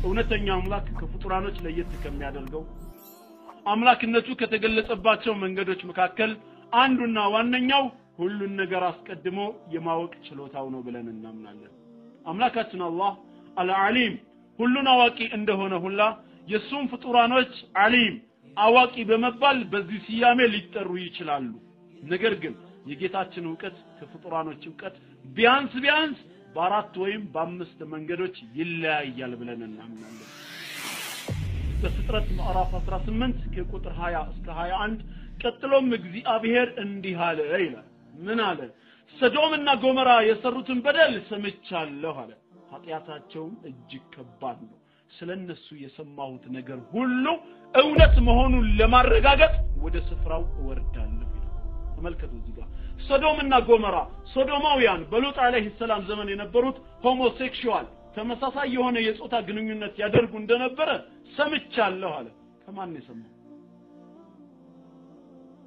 እውነተኛ አምላክ ከፍጡራኖች ለየት ከሚያደርገው አምላክነቱ ከተገለጸባቸው መንገዶች መካከል አንዱና ዋነኛው ሁሉን ነገር አስቀድሞ የማወቅ ችሎታው ነው ብለን እናምናለን። አምላካችን አላህ አልዓሊም ሁሉን አዋቂ እንደሆነ ሁላ የሱም ፍጡራኖች ዓሊም አዋቂ በመባል በዚህ ስያሜ ሊጠሩ ይችላሉ። ነገር ግን የጌታችን ዕውቀት ከፍጡራኖች ዕውቀት ቢያንስ በአራት ወይም በአምስት መንገዶች ይለያያል ብለን እናምናለን። በፍጥረት ምዕራፍ 18 ከቁጥር 20 እስከ 21 ቀጥሎም እግዚአብሔር እንዲህ አለ ይላል። ምን አለ? ሰዶምና ጎሞራ የሰሩትን በደል ሰምቻለሁ አለ። ኃጢያታቸውም እጅግ ከባድ ነው። ስለነሱ የሰማሁት ነገር ሁሉ እውነት መሆኑን ለማረጋገጥ ወደ ስፍራው እወርዳለሁ ይላል። ተመልከቱ እዚህ ጋር ሰዶምና ጎሞራ ሶዶማውያን በሉጥ አለይሂ ሰላም ዘመን የነበሩት ሆሞሴክሹዋል ተመሳሳይ የሆነ የጾታ ግንኙነት ያደርጉ እንደነበረ ሰምቻለሁ አለ። ከማን ነው የሰማው?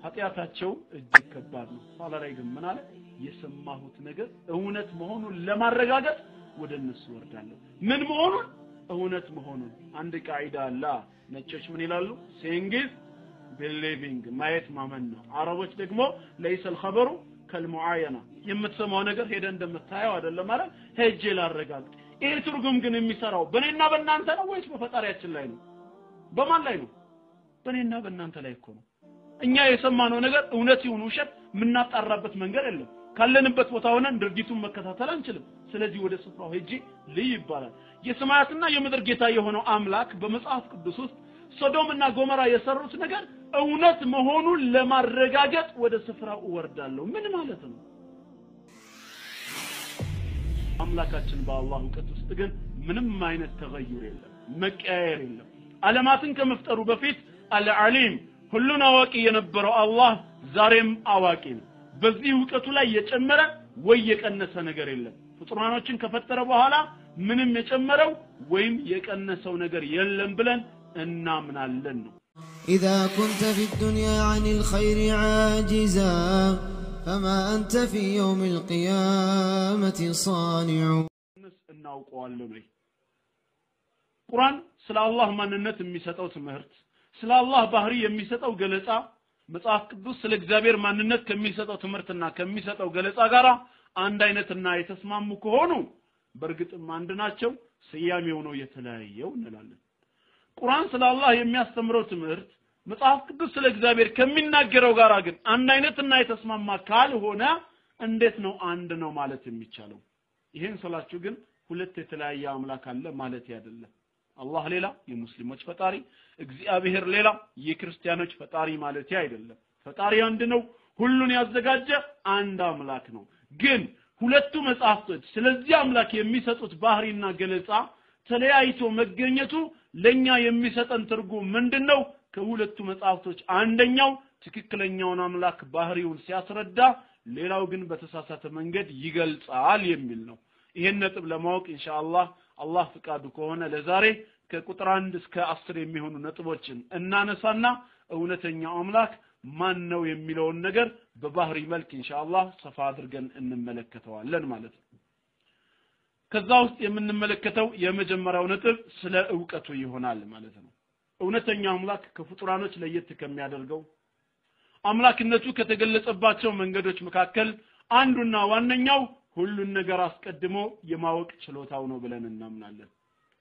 ኃጢያታቸው እጅግ ከባድ ነው። ኋላ ላይ ግን ምን አለ? የሰማሁት ነገር እውነት መሆኑን ለማረጋገጥ ወደ እነሱ ወርዳለሁ። ምን መሆኑን? እውነት መሆኑን። አንድ ቃዒዳ አለ። ነጮች ምን ይላሉ? saying is believing ማየት ማመን ነው። አረቦች ደግሞ ليس الخبر كالمعاينه የምትሰማው ነገር ሄደ እንደምታየው አይደለም ማለት ሄጄ ላረጋግጥ። ይሄ ትርጉም ግን የሚሰራው በእኔና በእናንተ ነው ወይስ በፈጣሪያችን ላይ ነው? በማን ላይ ነው? በእኔና በእናንተ ላይ እኮ ነው። እኛ የሰማነው ነገር እውነት ይሁን ውሸት ምናጣራበት መንገድ የለም። ካለንበት ቦታ ሆነን ድርጊቱን መከታተል አንችልም። ስለዚህ ወደ ስፍራው ሄጄ ልይ ይባላል። የሰማያትና የምድር ጌታ የሆነው አምላክ በመጽሐፍ ቅዱስ ውስጥ ሶዶምና ጎሞራ የሰሩት ነገር እውነት መሆኑን ለማረጋገጥ ወደ ስፍራው እወርዳለሁ። ምን ማለት ነው? አምላካችን በአላህ ዕውቀት ውስጥ ግን ምንም አይነት ተገይር የለም፣ መቀያየር የለም። ዓለማትን ከመፍጠሩ በፊት አልዓሊም ሁሉን አዋቂ የነበረው አላህ ዛሬም አዋቂ ነው። በዚህ ዕውቀቱ ላይ የጨመረ ወይ የቀነሰ ነገር የለም። ፍጡራኖችን ከፈጠረ በኋላ ምንም የጨመረው ወይም የቀነሰው ነገር የለም ብለን እናምናለን ነው። إذا كنت في الدنيا عن الخير عاجزا فما أنت في يوم القيامة صانع. እናውቀዋለን ወይ? ቁርአን ስለ አላህ ማንነት የሚሰጠው ትምህርት፣ ስለ አላህ ባህሪ የሚሰጠው ገለጻ መጽሐፍ ቅዱስ ስለ እግዚአብሔር ማንነት ከሚሰጠው ትምህርትና ከሚሰጠው ገለጻ ጋር አንድ አይነትና የተስማሙ ከሆኑ በርግጥም አንድ ናቸው። ስያሜው ነው የተለያየው እንላለን። ቁርአን ስለ አላህ የሚያስተምረው ትምህርት መጽሐፍ ቅዱስ ስለ እግዚአብሔር ከሚናገረው ጋር ግን አንድ አይነትና የተስማማ ካልሆነ እንዴት ነው አንድ ነው ማለት የሚቻለው? ይሄን ስላችሁ ግን ሁለት የተለያየ አምላክ አለ ማለት አይደለም። አላህ ሌላ የሙስሊሞች ፈጣሪ፣ እግዚአብሔር ሌላ የክርስቲያኖች ፈጣሪ ማለት አይደለም። ፈጣሪ አንድ ነው፣ ሁሉን ያዘጋጀ አንድ አምላክ ነው። ግን ሁለቱ መጽሐፍቶች ስለዚህ አምላክ የሚሰጡት ባህሪና ገለጻ ተለያይቶ መገኘቱ ለኛ የሚሰጠን ትርጉም ምንድነው? ከሁለቱ መጽሐፍቶች አንደኛው ትክክለኛውን አምላክ ባህሪውን ሲያስረዳ፣ ሌላው ግን በተሳሳተ መንገድ ይገልጻል የሚል ነው። ይሄን ነጥብ ለማወቅ ኢንሻአላህ አላህ ፍቃዱ ከሆነ ለዛሬ ከቁጥር 1 እስከ 10 የሚሆኑ ነጥቦችን እናነሳና እውነተኛው አምላክ ማን ነው የሚለውን ነገር በባህሪ መልክ ኢንሻአላህ ሰፋ አድርገን እንመለከተዋለን ማለት ነው። ከዛ ውስጥ የምንመለከተው የመጀመሪያው ነጥብ ስለ ዕውቀቱ ይሆናል ማለት ነው። እውነተኛው አምላክ ከፍጡራኖች ለየት ከሚያደርገው አምላክነቱ ከተገለጸባቸው መንገዶች መካከል አንዱና ዋነኛው ሁሉን ነገር አስቀድሞ የማወቅ ችሎታው ነው ብለን እናምናለን።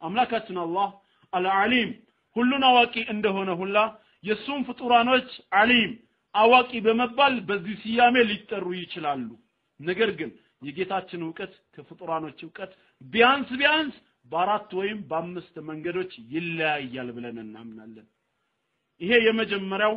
አምላካችን አላህ አልዓሊም ሁሉን አዋቂ እንደሆነ ሁላ የሱም ፍጡራኖች ዓሊም አዋቂ በመባል በዚህ ስያሜ ሊጠሩ ይችላሉ። ነገር ግን የጌታችን ዕውቀት ከፍጡራኖች ዕውቀት ቢያንስ በአራት ወይም በአምስት መንገዶች ይለያያል ብለን እናምናለን። ይሄ የመጀመሪያው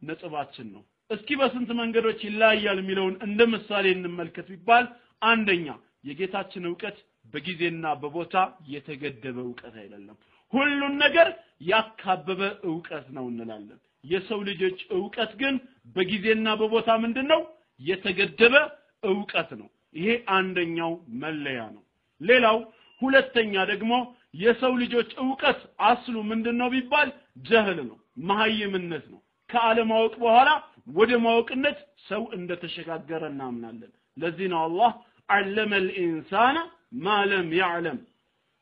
ነጥባችን ነው። እስኪ በስንት መንገዶች ይለያያል የሚለውን እንደ ምሳሌ እንመልከት ቢባል፣ አንደኛ የጌታችን ዕውቀት በጊዜና በቦታ የተገደበ ዕውቀት አይደለም፣ ሁሉን ነገር ያካበበ ዕውቀት ነው እንላለን። የሰው ልጆች ዕውቀት ግን በጊዜና በቦታ ምንድነው? የተገደበ ዕውቀት ነው። ይሄ አንደኛው መለያ ነው። ሌላው ሁለተኛ ደግሞ የሰው ልጆች ዕውቀት አስሉ ምንድነው ቢባል ጀህል ነው፣ መሃይምነት ነው። ከዓለማወቅ በኋላ ወደ ማወቅነት ሰው እንደተሸጋገረ እናምናለን። ለዚህ ነው አላህ علم الانسان ما لم يعلم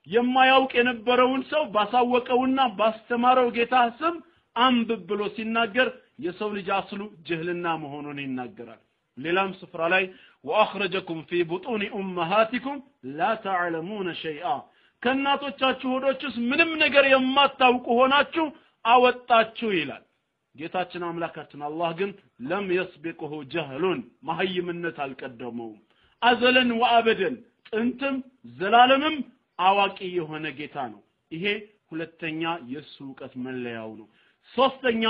የማያውቅ የነበረውን ሰው ባሳወቀውና ባስተማረው ጌታ ስም አንብብ ብሎ ሲናገር የሰው ልጅ አስሉ ጅህልና መሆኑን ይናገራል። ሌላም ስፍራ ላይ ወአኽረጀኩም ፊ ቡጡኒ ኡመሃቲኩም ላ ተዕለሙነ ሸይአ ከእናቶቻችሁ ሆዶችስ ምንም ነገር የማታውቁ ሆናችሁ አወጣችሁ ይላል። ጌታችን አምላካችን አላህ ግን ለም يسبقه جهل መሐይምነት አልቀደመውም። አዘለን ወአበደን ጥንትም ዘላለምም አዋቂ የሆነ ጌታ ነው። ይሄ ሁለተኛ የሱ ዕውቀት መለያው ነው። ሶስተኛ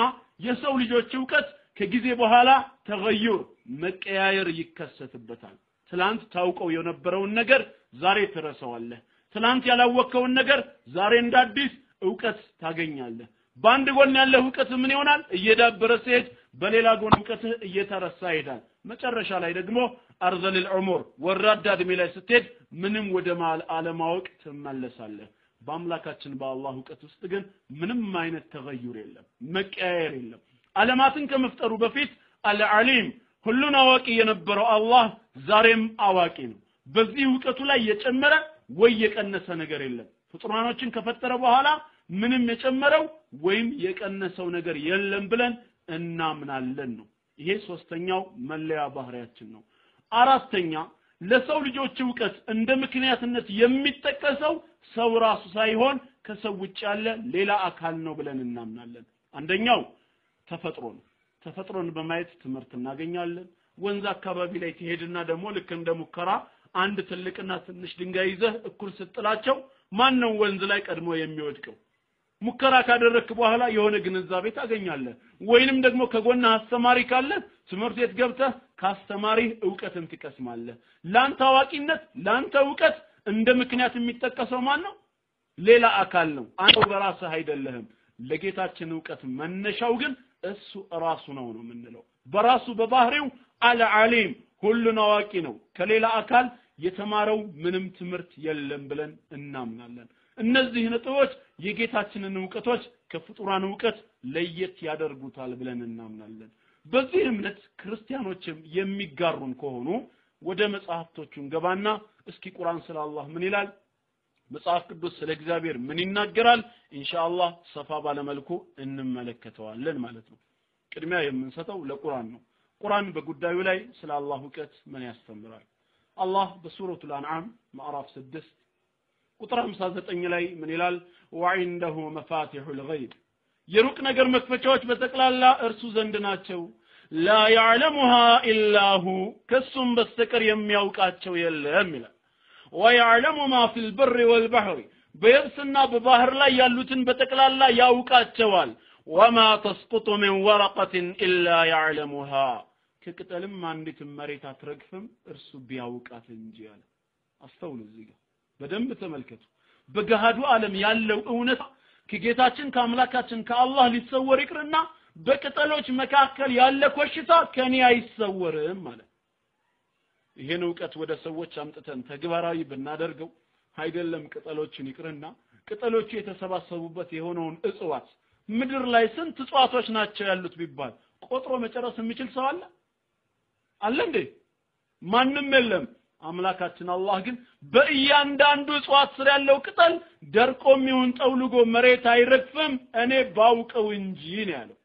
የሰው ልጆች ዕውቀት ከጊዜ በኋላ ተገዩር መቀያየር ይከሰትበታል። ትላንት ታውቀው የነበረውን ነገር ዛሬ ትረሳዋለህ። ትላንት ያላወቀውን ነገር ዛሬ እንዳዲስ ዕውቀት ታገኛለህ። በአንድ ጎን ያለው ዕውቀት ምን ይሆናል? እየዳበረ ሲሄድ በሌላ ጎን ዕውቀት እየተረሳ ይሄዳል። መጨረሻ ላይ ደግሞ አርዘል ዑሙር ወራዳ እድሜ ላይ ስትሄድ ምንም ወደ አለማወቅ ትመለሳለህ። በአምላካችን በአላህ ዕውቀት ውስጥ ግን ምንም አይነት ተገዩር የለም፣ መቀያየር የለም። ዓለማትን ከመፍጠሩ በፊት አልዓሊም ሁሉን አዋቂ የነበረው አላህ ዛሬም አዋቂ ነው። በዚህ ዕውቀቱ ላይ የጨመረ ወይ የቀነሰ ነገር የለም። ፍጡራኖችን ከፈጠረ በኋላ ምንም የጨመረው ወይም የቀነሰው ነገር የለም ብለን እናምናለን ነው። ይሄ ሶስተኛው መለያ ባህሪያችን ነው። አራተኛ ለሰው ልጆች ዕውቀት እንደ ምክንያትነት የሚጠቀሰው ሰው ራሱ ሳይሆን ከሰው ውጭ ያለ ሌላ አካል ነው ብለን እናምናለን። አንደኛው ተፈጥሮ ነው። ተፈጥሮን በማየት ትምህርት እናገኛለን። ወንዝ አካባቢ ላይ ትሄድና ደግሞ ልክ እንደ ሙከራ አንድ ትልቅና ትንሽ ድንጋይ ይዘህ እኩል ስትጥላቸው ማን ነው ወንዝ ላይ ቀድሞ የሚወድቀው? ሙከራ ካደረክ በኋላ የሆነ ግንዛቤ ታገኛለህ። ወይንም ደግሞ ከጎና አስተማሪ ካለ ትምህርት ቤት ገብተህ ካስተማሪ ዕውቀትን ትቀስማለህ። ላንተ አዋቂነት ላንተ ዕውቀት እንደ ምክንያት የሚጠቀሰው ማን ነው? ሌላ አካል ነው። አንተ በራስህ አይደለህም። ለጌታችን ዕውቀት መነሻው ግን እሱ ራሱ ነው የምንለው። በራሱ በባህሪው አልዓሊም ሁሉን አዋቂ ነው። ከሌላ አካል የተማረው ምንም ትምህርት የለም ብለን እናምናለን። እነዚህ ነጥቦች የጌታችንን ዕውቀቶች ከፍጡራን ዕውቀት ለየት ያደርጉታል ብለን እናምናለን። በዚህ እምነት ክርስቲያኖችም የሚጋሩን ከሆኑ ወደ መጽሐፍቶቹን ገባና እስኪ ቁርአን ስለ አላህ ምን ይላል? መጽሐፍ ቅዱስ ስለ እግዚአብሔር ምን ይናገራል? ኢንሻአላህ ሰፋ ባለ መልኩ እንመለከተዋለን ማለት ነው። ቅድሚያ የምንሰጠው ለቁርአን ነው። ቁርአን በጉዳዩ ላይ ስለ አላህ ዕውቀት ምን ያስተምራል? አላህ በሱረቱል አንዓም ምዕራፍ 6 ቁጥር 59 ላይ ምን ይላል? ወዒንደሁ መፋቲሑል ገይብ የሩቅ ነገር መክፈቻዎች በተቀላላ እርሱ ዘንድ ናቸው። ላ ያዕለሙሃ ኢላሁ ከሱም በስተቀር የሚያውቃቸው የለም ይላል። ወያዕለሙ ማ ፊል በሪ ወልበሕሪ በየብስና በባህር ላይ ያሉትን በተቀላላ ያውቃቸዋል። ወማ ተስቁጡ ሚን ወረቀትን ኢላ ያዕለሙሃ ከቅጠልም አንዲት መሬት አትረግፍም እርሱ ቢያውቃት እንጂ አለ። አስተውሉ፣ እዚህ ጋር በደንብ ተመልከቱ። በገሃዱ ዓለም ያለው እውነት ከጌታችን ከአምላካችን ከአላህ ሊሰወር ይቅርና በቅጠሎች መካከል ያለ ኮሽታ ከኔ አይሰወርም ማለት። ይሄን ዕውቀት ወደ ሰዎች አምጥተን ተግባራዊ ብናደርገው አይደለም ቅጠሎችን ይቅርና ቅጠሎቹ የተሰባሰቡበት የሆነውን እጽዋት ምድር ላይ ስንት እጽዋቶች ናቸው ያሉት ቢባል ቆጥሮ መጨረስ የሚችል ሰው አለ? አለ እንዴ? ማንም የለም። አምላካችን አላህ ግን በእያንዳንዱ እጽዋት ስር ያለው ቅጠል ደርቆም ይሁን ጠውልጎ መሬት አይረግፍም እኔ ባውቀው እንጂ ነው ያለው።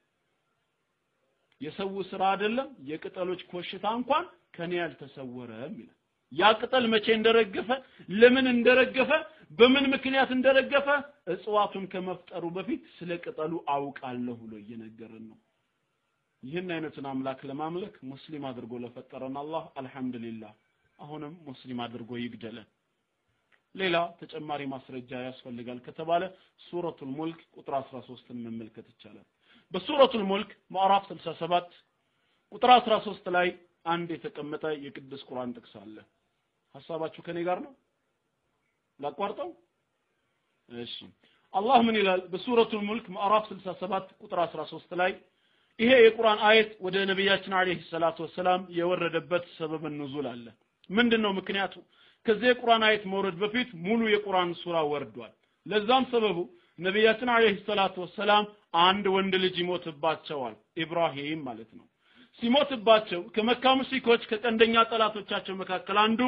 የሰው ስራ አይደለም የቅጠሎች ኮሽታ እንኳን ከኔ ያልተሰወረም ይላል። ያ ቅጠል መቼ እንደረገፈ ለምን እንደረገፈ በምን ምክንያት እንደረገፈ እጽዋቱን ከመፍጠሩ በፊት ስለ ቅጠሉ አውቃለሁ ብሎ እየነገረን ነው። ይህን አይነቱን አምላክ ለማምለክ ሙስሊም አድርጎ ለፈጠረን አላህ አልহামዱሊላህ አሁንም ሙስሊም አድርጎ ይግደለን። ሌላ ተጨማሪ ማስረጃ ያስፈልጋል ከተባለ ሱረቱል ሙልክ ቁጥር 13ን መመልከት ይቻላል። በሱረቱል ሙልክ ምዕራፍ 67 ቁጥር 13 ላይ አንድ የተቀመጠ የቅዱስ ቁርአን ጥቅስ አለ። ሐሳባችሁ ከኔ ጋር ነው? ላቋርጠው? እሺ አላህ ምን ይላል? በሱረቱል ሙልክ ምዕራፍ 67 ቁጥር 13 ላይ ይሄ የቁርአን አየት ወደ ነብያችን አለይሂ ሰላቱ ወሰለም የወረደበት ሰበብ ንዙል አለ። ምንድነው ምክንያቱ? ከዚህ የቁርአን አየት መውረድ በፊት ሙሉ የቁርአን ሱራ ወርዷል። ለዛም ሰበቡ ነብያችን አለይሂ ሰላቱ ወሰለም አንድ ወንድ ልጅ ይሞትባቸዋል፣ ኢብራሂም ማለት ነው። ሲሞትባቸው ከመካ ሙሽሪኮች ከቀንደኛ ጠላቶቻቸው መካከል አንዱ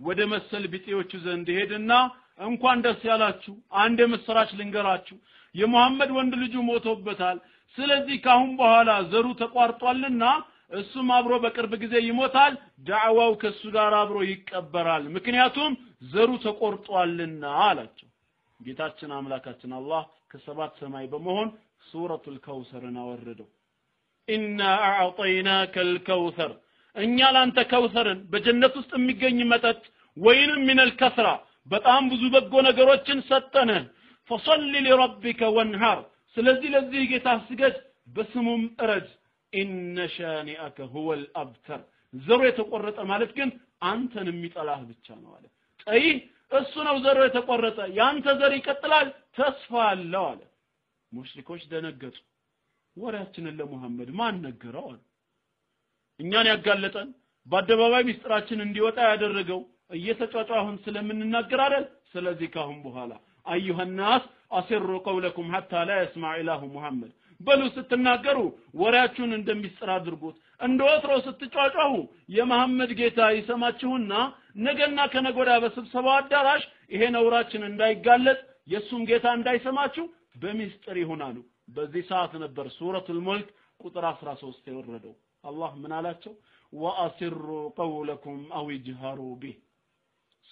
ወደ መሰል ቢጤዎቹ ዘንድ ሄድና እንኳን ደስ ያላችሁ አንድ የምስራች ልንገራችሁ የመሐመድ ወንድ ልጁ ሞቶበታል ስለዚህ ካሁን በኋላ ዘሩ ተቋርጧልና እሱም አብሮ በቅርብ ጊዜ ይሞታል ዳዕዋው ከሱ ጋር አብሮ ይቀበራል ምክንያቱም ዘሩ ተቆርጧልና አላቸው ጌታችን አምላካችን አላህ ከሰባት ሰማይ በመሆን ሱረቱል ከውሰርን አወረደው ኢና አዕጠይናከል ከውሰር እኛ ላንተ ከውሰርን በጀነት ውስጥ የሚገኝ መጠጥ ወይንም ሚነል ከስራ በጣም ብዙ በጎ ነገሮችን ሰጠነ فصل لربك وانهار ስለዚህ ለዚህ ጌታ ስገድ በስሙም እረድ ኢነ ሻኒአከ هو الابتر ዘሩ የተቆረጠ ማለት ግን አንተን የሚጠላህ ብቻ ነው አለ አይ እሱ ነው ዘሩ የተቆረጠ ያንተ ዘር ይቀጥላል ተስፋ አለው አለ ሙሽሪኮች ደነገጡ ወራችንን ለሙሐመድ ማን ነገረው አለ እኛን ያጋለጠን በአደባባይ ምስጥራችን እንዲወጣ ያደረገው እየተጫጫሁን ስለምንናገር አይደል ስለዚህ ካሁን በኋላ ايها الناس اسروا قولكم حتى لا يسمع اله محمد በሉ ስትናገሩ ወራችሁን እንደሚስጥር አድርጉት እንደወትሮ ስትጫጫሁ የመሐመድ ጌታ ይሰማችሁና ነገና ከነጎዳ በስብሰባው አዳራሽ ይሄ ነውራችን እንዳይጋለጥ የሱም ጌታ እንዳይሰማችሁ በሚስጥር ይሆናሉ በዚህ ሰዓት ነበር ሱረቱል ሙልክ ቁጥር 13 የወረደው አላህ ምን አላቸው واسروا قولكم او اجهروا به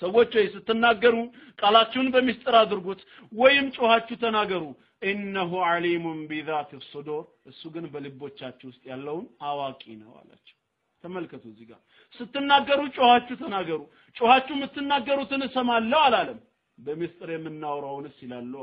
ሰዎች ስትናገሩ ቃላችሁን በሚስጥር አድርጉት ወይም ጮሃችሁ ተናገሩ انه عليم بذات الصدور እሱ ግን በልቦቻችሁ ውስጥ ያለውን አዋቂ ነው አላቸው ተመልከቱ እዚህ ጋር ስትናገሩ ጮሃችሁ ተናገሩ ጮሃችሁ የምትናገሩትን እሰማለሁ አላለም በሚስጥር የምናወራውንስ ይላል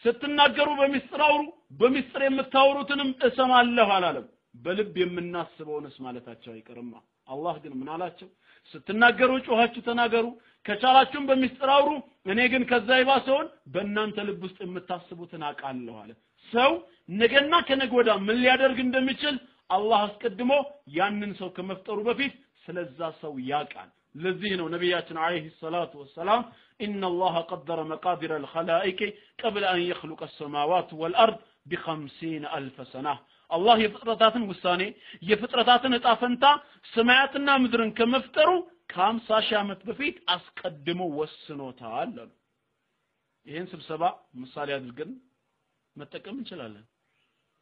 ስትናገሩ በሚስጥር አውሩ በሚስጥር የምታወሩትንም እሰማለሁ አላለም በልብ የምናስበውንስ ማለታቸው አይቀርማ አላህ ግን ምን አላቸው ስትናገሩ ጮሃችሁ ተናገሩ ከቻላችሁም በሚስጥር አውሩ እኔ ግን ከዛ ይባሰውን በእናንተ ልብ ውስጥ የምታስቡትን አቃለሁ አለ ሰው ነገና ከነጎዳ ምን ሊያደርግ እንደሚችል አላህ አስቀድሞ ያንን ሰው ከመፍጠሩ በፊት ስለዛ ሰው ያቃል ለዚህ ነው ነብያችን አለይሂ ሰላቱ ወሰለም ان الله قدر مقادير الخلائق قبل ان يخلق السماوات والارض ب50000 سنه الله የፍጥረታትን ውሳኔ የፍጥረታትን ዕጣ ፈንታ ሰማያትና ምድርን ከመፍጠሩ ከ50 ዓመት በፊት አስቀድሞ ወስኖታል አሉ ይሄን ስብሰባ ምሳሌ አድርገን መጠቀም እንችላለን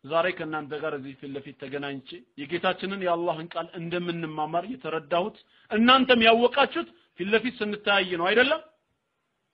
ዛሬ ከናንተ ጋር እዚህ ፊት ለፊት ተገናኝቼ የጌታችንን የአላህን ቃል እንደምንማማር የተረዳሁት እናንተም ያወቃችሁት ፊት ለፊት ስንታያይ ነው አይደለም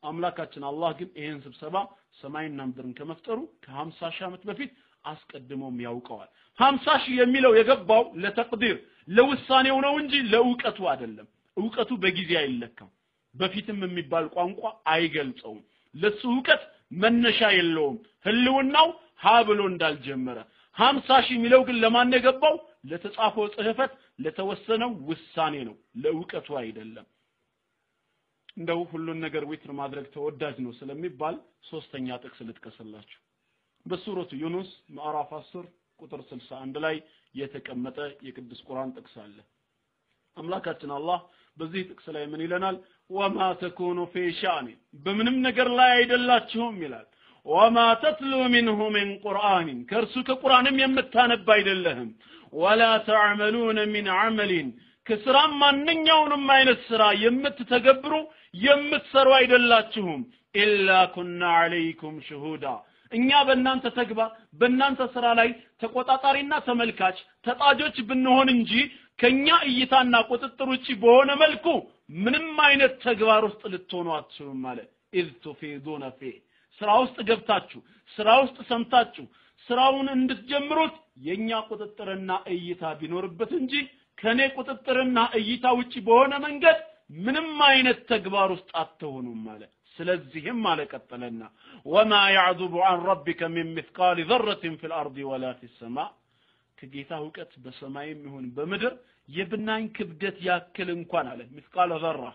አምላካችን አላህ ግን ይሄን ስብሰባ ሰማይና ምድርን ከመፍጠሩ ከ50 ዓመት በፊት አስቀድሞም ያውቀዋል 50 የሚለው የገባው ለተቅዲር ለውሳኔው ነው እንጂ ለውቀቱ አይደለም ውቀቱ በጊዜ አይለካም በፊትም የሚባል ቋንቋ አይገልጸውም ለሱ ውቀት መነሻ የለውም ህልውናው ሀብሎ እንዳልጀመረ 50 የሚለው ግን ለማን የገባው ለተጻፈው ጽህፈት ለተወሰነው ውሳኔ ነው ለውቀቱ አይደለም እንደው ሁሉን ነገር ዊትር ማድረግ ተወዳጅ ነው ስለሚባል ሶስተኛ ጥቅስ ልጥቀስላችሁ በሱረቱ ዩኑስ ምዕራፍ 10 ቁጥር 61 ላይ የተቀመጠ የቅዱስ ቁርአን ጥቅስ አለ አምላካችን አላህ በዚህ ጥቅስ ላይ ምን ይለናል ወማ ተኩኑ ፊ ሻኒ በምንም ነገር ላይ አይደላችሁም ይላል ወማ ተትሉ منه من قرآن ከርሱ ከቁርአንም የምታነብ አይደለህም ወላ ተعملون من عمل ከስራም ማንኛውንም አይነት ስራ የምትተገብሩ የምትሰሩ አይደላችሁም ኢላ ኩና አለይኩም ሹሁዳ እኛ በእናንተ ተግባር በእናንተ ስራ ላይ ተቆጣጣሪና ተመልካች ተጣጆች ብንሆን እንጂ ከኛ እይታና ቁጥጥር ውጪ በሆነ መልኩ ምንም አይነት ተግባር ውስጥ ልትሆኑ አትችሉም ማለት ኢዝ ተፊዱና ፊ ስራ ውስጥ ገብታችሁ ስራ ውስጥ ሰምታችሁ ስራውን እንድትጀምሩት የኛ ቁጥጥርና እይታ ቢኖርበት እንጂ ከኔ ቁጥጥርና እይታ ውጪ በሆነ መንገድ ምንም አይነት ተግባር ውስጥ አትሆኑም ማለት ስለዚህም ማለቀጠለና ወማ يعذب عن ربك من مثقال ذره في الارض ولا في السماء ከጌታ ዕውቀት በሰማይም ይሁን በምድር የብናኝ ክብደት ያክል እንኳን አለ مثقال ذره